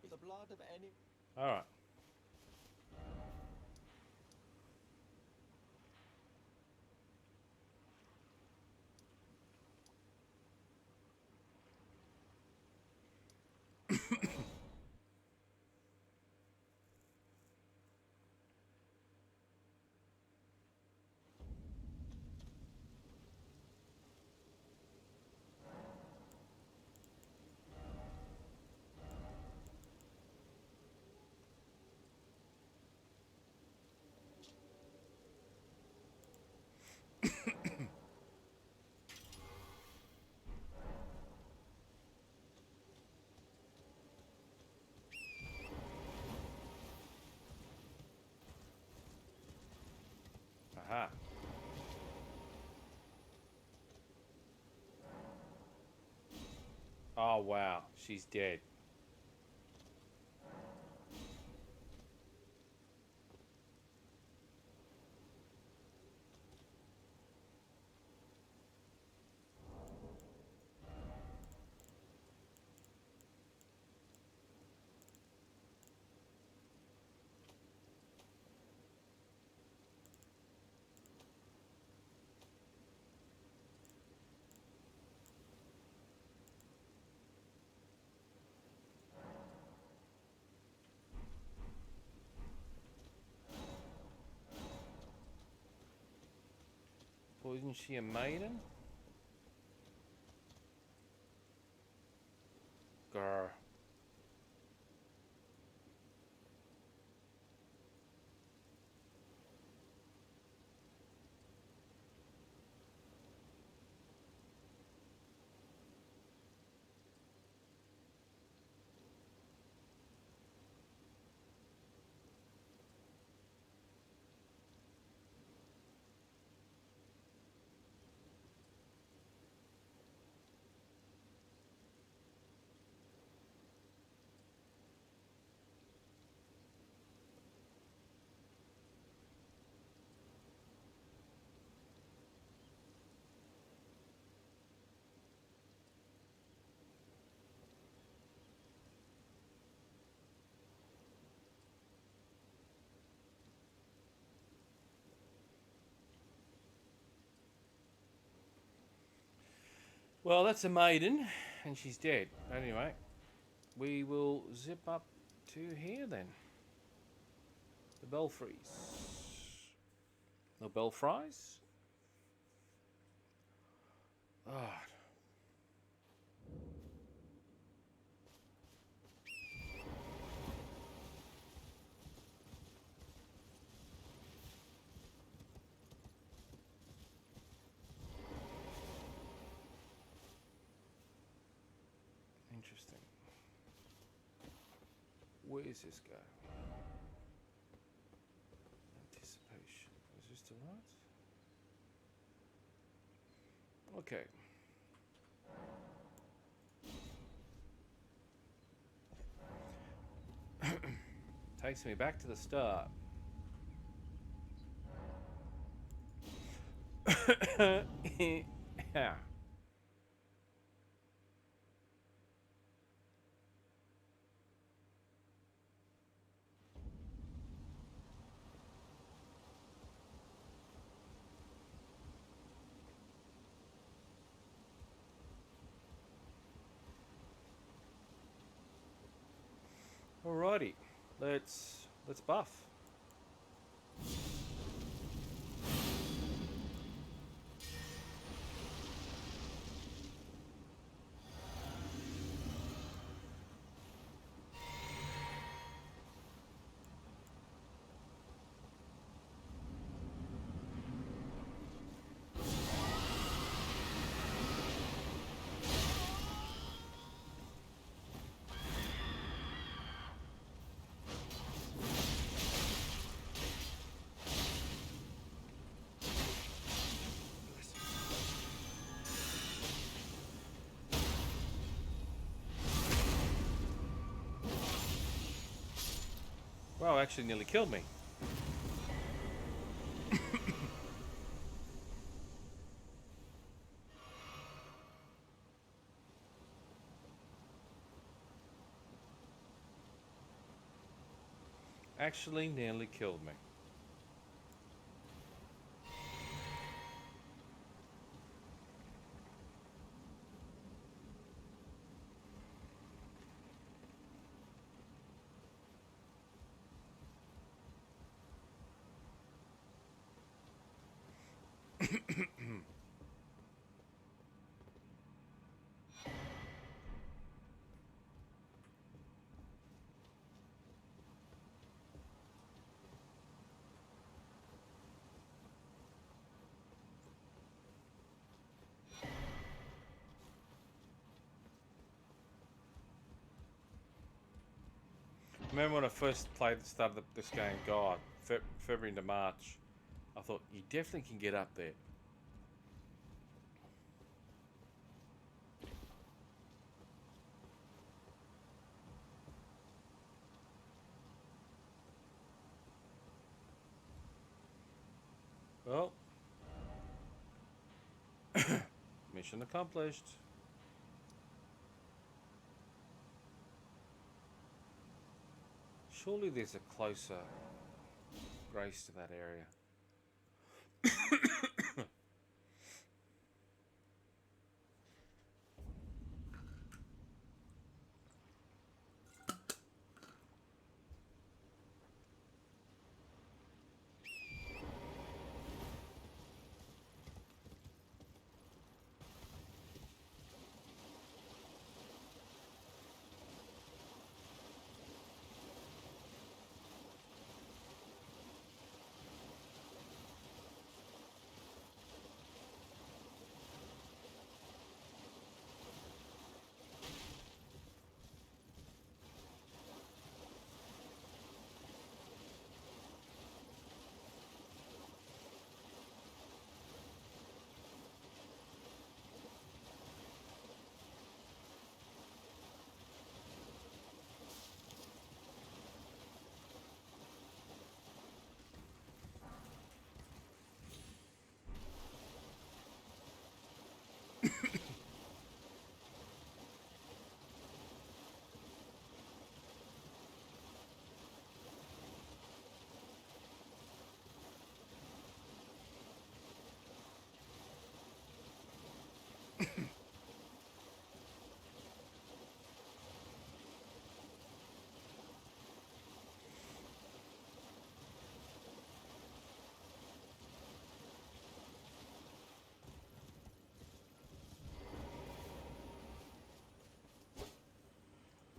is the blood of any. All right. wow, she's dead. Well, isn't she a maiden? Grr. Well, that's a maiden, and she's dead. Anyway, we will zip up to here then. The belfries. The belfries? Ah, interesting. Where is this guy? Anticipation. Is this the right? Okay. Takes me back to the start. Yeah. Alrighty, let's buff. Wow, actually nearly killed me. Actually nearly killed me. Remember when I first started this game, God, February into March, I thought, you definitely can get up there. Well, mission accomplished. Surely there's a closer grace to that area.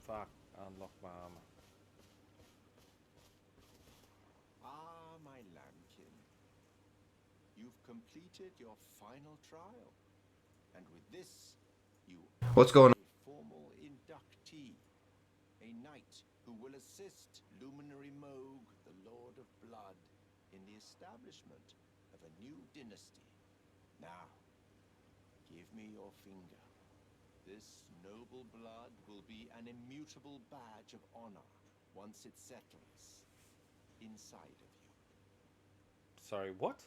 Fuck, unlock my armor. Ah, my lambkin. You've completed your final trial. And with this, you What's going on? a formal inductee. A knight who will assist Luminary Moog, the Lord of Blood, in the establishment of a new dynasty. Now, give me your finger. This noble blood will be an immutable badge of honor once it settles inside of you. Sorry, what?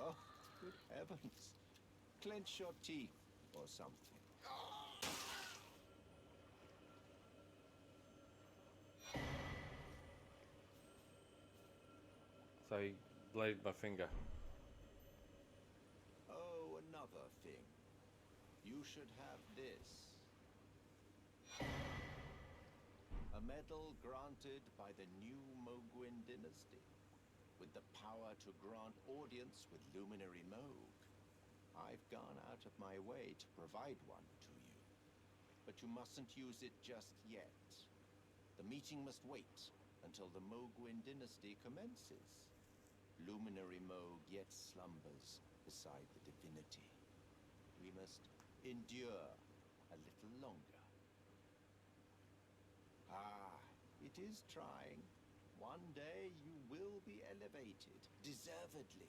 Oh, good heavens. Clench your teeth or something. So he bladed my finger. Oh, another thing. You should have this. A medal granted by the new Moguin dynasty, with the power to grant audience with Luminary Moog. I've gone out of my way to provide one to you, but you mustn't use it just yet. The meeting must wait until the Moguin dynasty commences. Luminary Moog yet slumbers beside the divinity. We must endure a little longer. Ah, it is trying. One day you will be elevated, deservedly,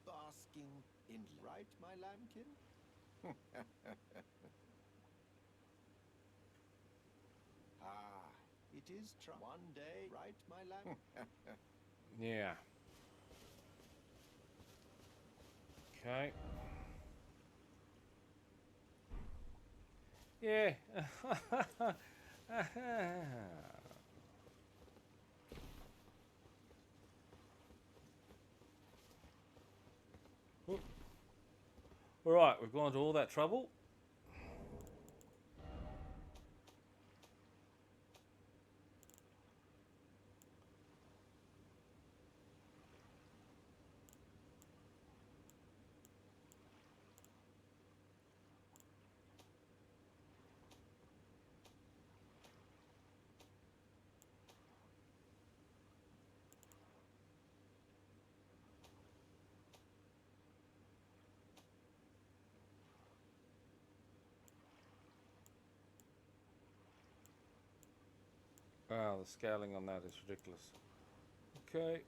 basking in right, my lambkin? Ah, it is one day, right, my lamb? Yeah. Okay. Yeah. Alright, we've gone to all that trouble. Oh, the scaling on that is ridiculous. Okay.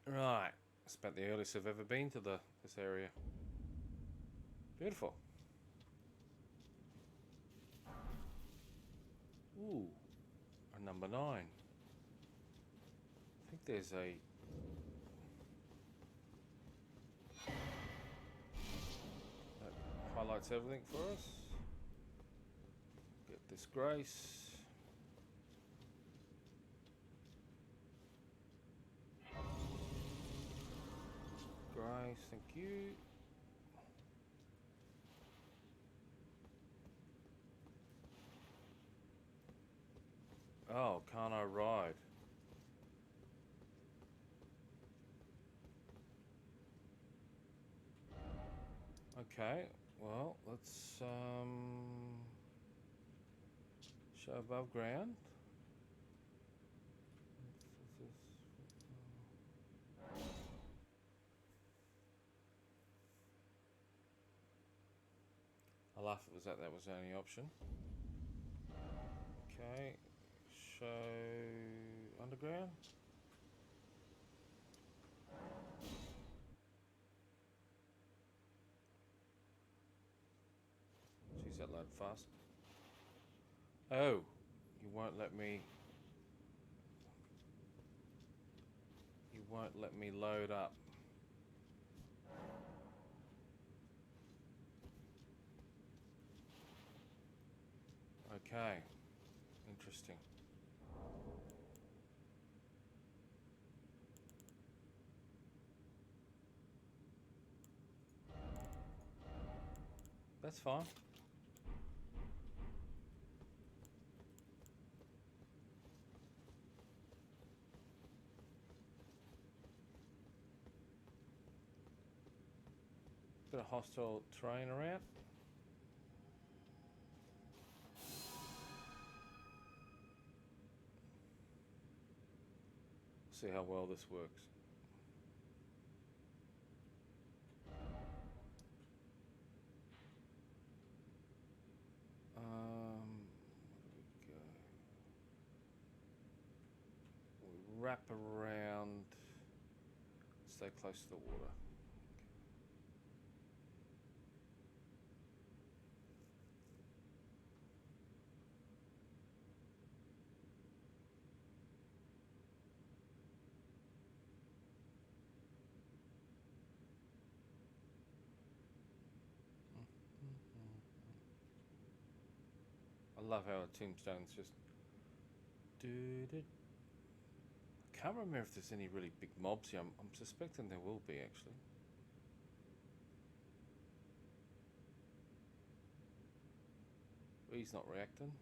Right. It's about the earliest I've ever been to this area. Beautiful. Ooh, a number 9. I think there's a... That highlights everything for us. Get this grace. Grace, thank you. Oh, can't I ride? Okay, well, let's show above ground. I'll laugh if it was that was the only option. Okay, show underground. Jeez, that loaded fast. Oh, you won't let me. You won't let me load up. Okay, interesting. That's fine. Bit of hostile terrain around. See how well this works. Where do we go? We wrap around. Stay close to the water. I love how a tombstone's just. I can't remember if there's any really big mobs here. I'm suspecting there will be actually. He's not reacting.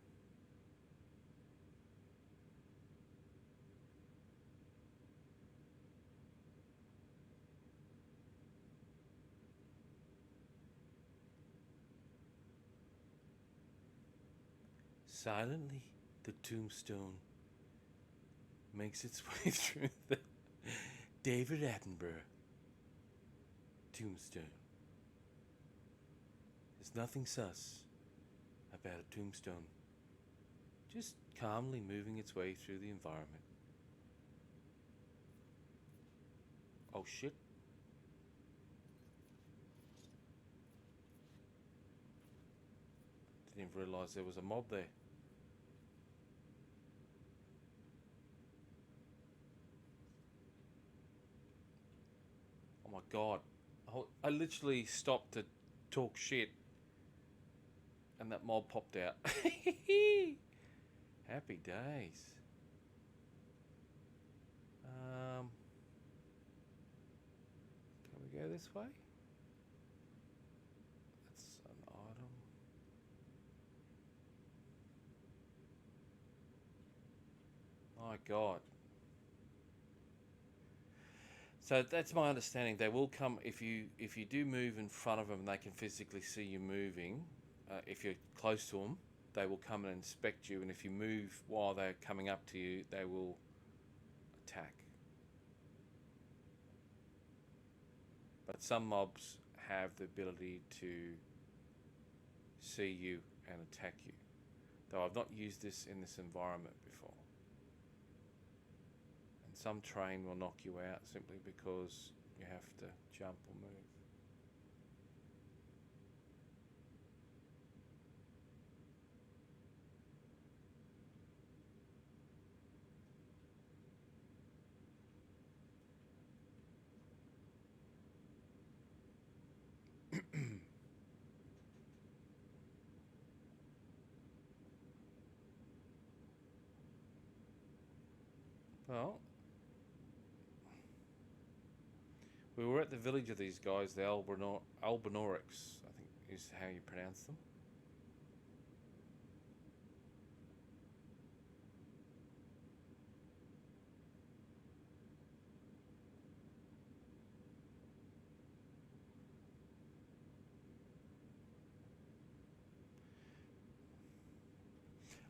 Silently, the tombstone makes its way through the David Attenborough tombstone. There's nothing sus about a tombstone, just calmly moving its way through the environment. Oh shit. Didn't even realise there was a mob there. Oh my god. I literally stopped to talk shit and that mob popped out. Happy days. Can we go this way? That's an item. My god. So that's my understanding. They will come if you do move in front of them, and they can physically see you moving. If you're close to them, they will come and inspect you. And if you move while they're coming up to you, they will attack. But some mobs have the ability to see you and attack you. Though I've not used this in this environment before. And some terrain will knock you out simply because you have to jump or move. Well, we were at the village of these guys, the Albanorics, I think is how you pronounce them.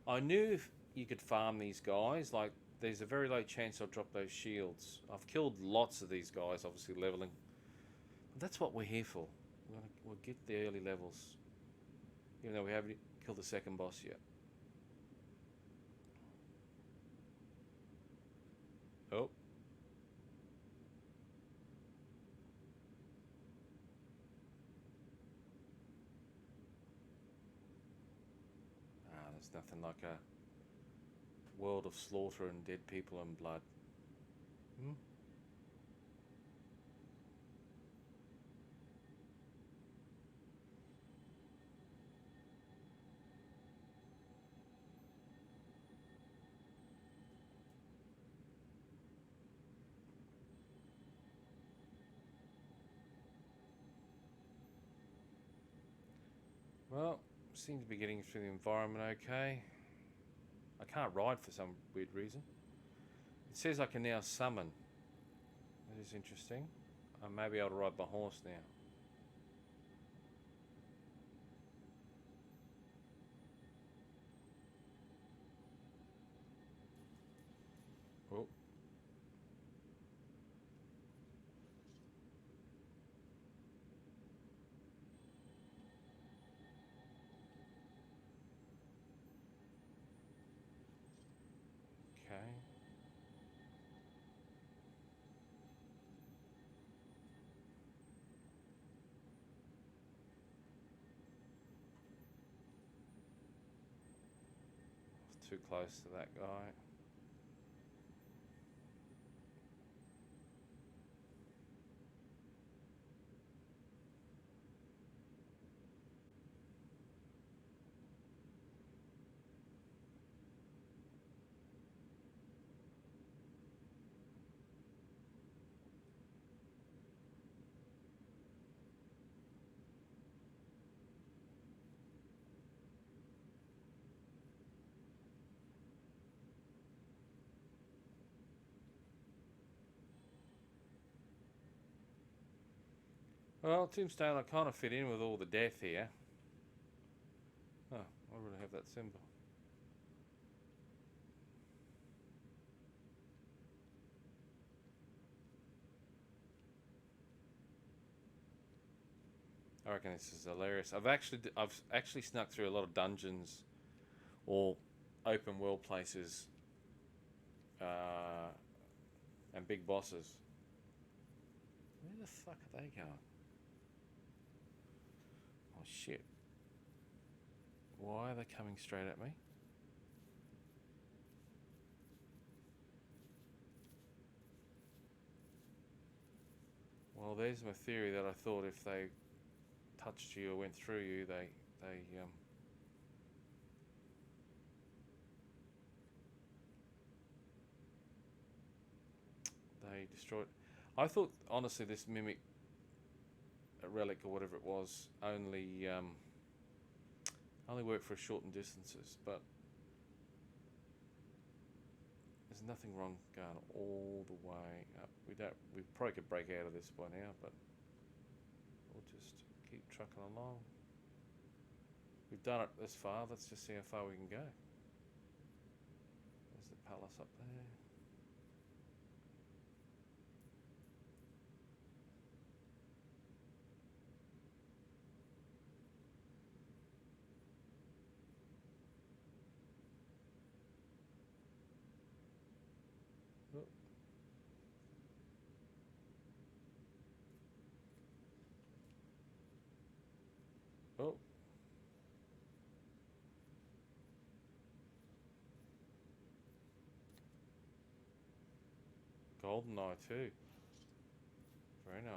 I knew if you could farm these guys, like there's a very low chance I'll drop those shields. I've killed lots of these guys, obviously leveling. But that's what we're here for. We'll get the early levels, even though we haven't killed the second boss yet. Oh. There's nothing like a world of slaughter and dead people and blood. Hmm? Well, seem to be getting through the environment okay. I can't ride for some weird reason. It says I can now summon. That is interesting. I may be able to ride my horse now. Oh. Okay. Too close to that guy. Well, Tombstone, I kind of fit in with all the death here. Oh, I really have that symbol. I reckon this is hilarious. I've actually snuck through a lot of dungeons or open world places uh, and big bosses. Where the fuck are they going? Oh shit! Why are they coming straight at me? Well, there's my theory that I thought if they touched you or went through you, they destroyed. I thought honestly this mimic relic or whatever it was only worked for shortened distances, but There's nothing wrong going all the way up. We probably could break out of this by now, but we'll just keep trucking along. We've done it this far. Let's just see how far we can go. There's the palace up there. Oh. Golden eye too. Very nice.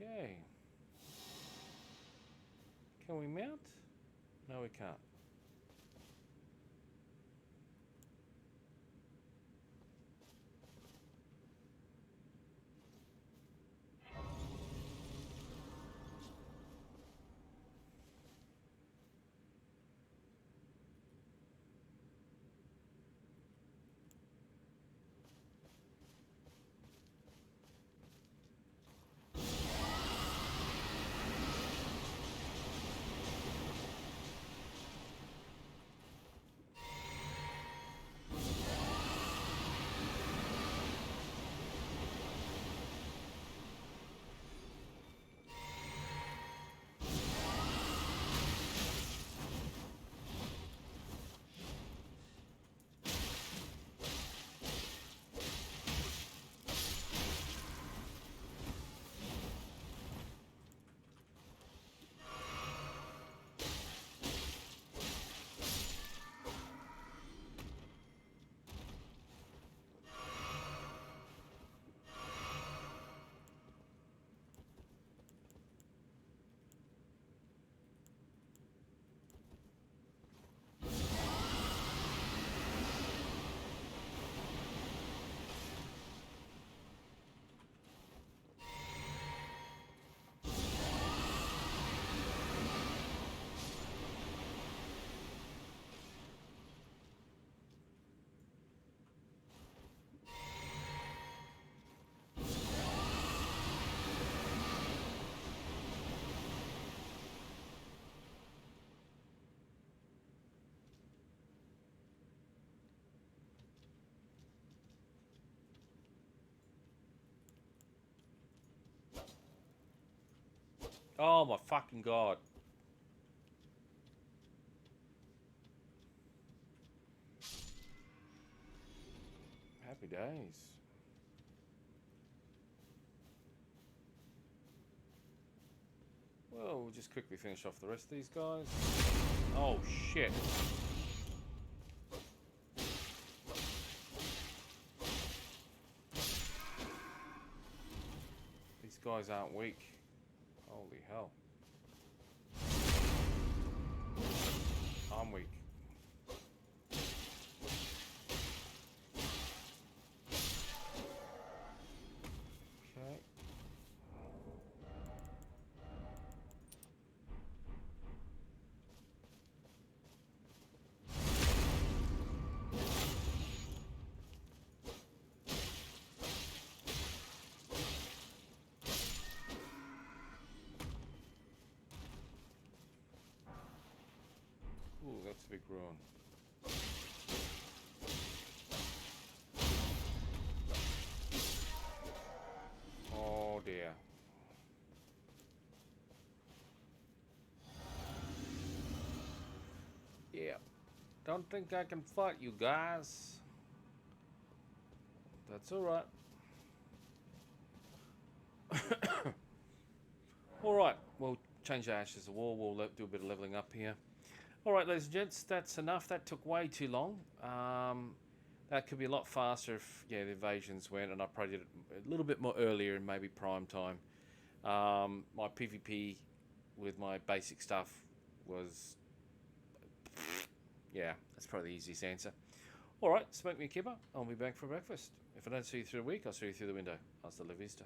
Okay. Can we mount? No, we can't. Oh my fucking god. Happy days. Well, we'll just quickly finish off the rest of these guys. Oh shit. These guys aren't weak. Holy hell. I'm weak. Okay. Ooh, that's a big ruin. Oh dear. Yeah. Don't think I can fight you guys. That's alright. Alright, we'll change the ashes of war. We'll do a bit of leveling up here. Alright, ladies and gents, that's enough. That took way too long. That could be a lot faster if, yeah, the invasions went, and I probably did it a little bit more earlier in maybe prime time. My PvP with my basic stuff was Yeah, that's probably the easiest answer. All right, smoke me a kipper. I'll be back for breakfast. If I don't see you through the week, I'll see you through the window. Hasta la vista.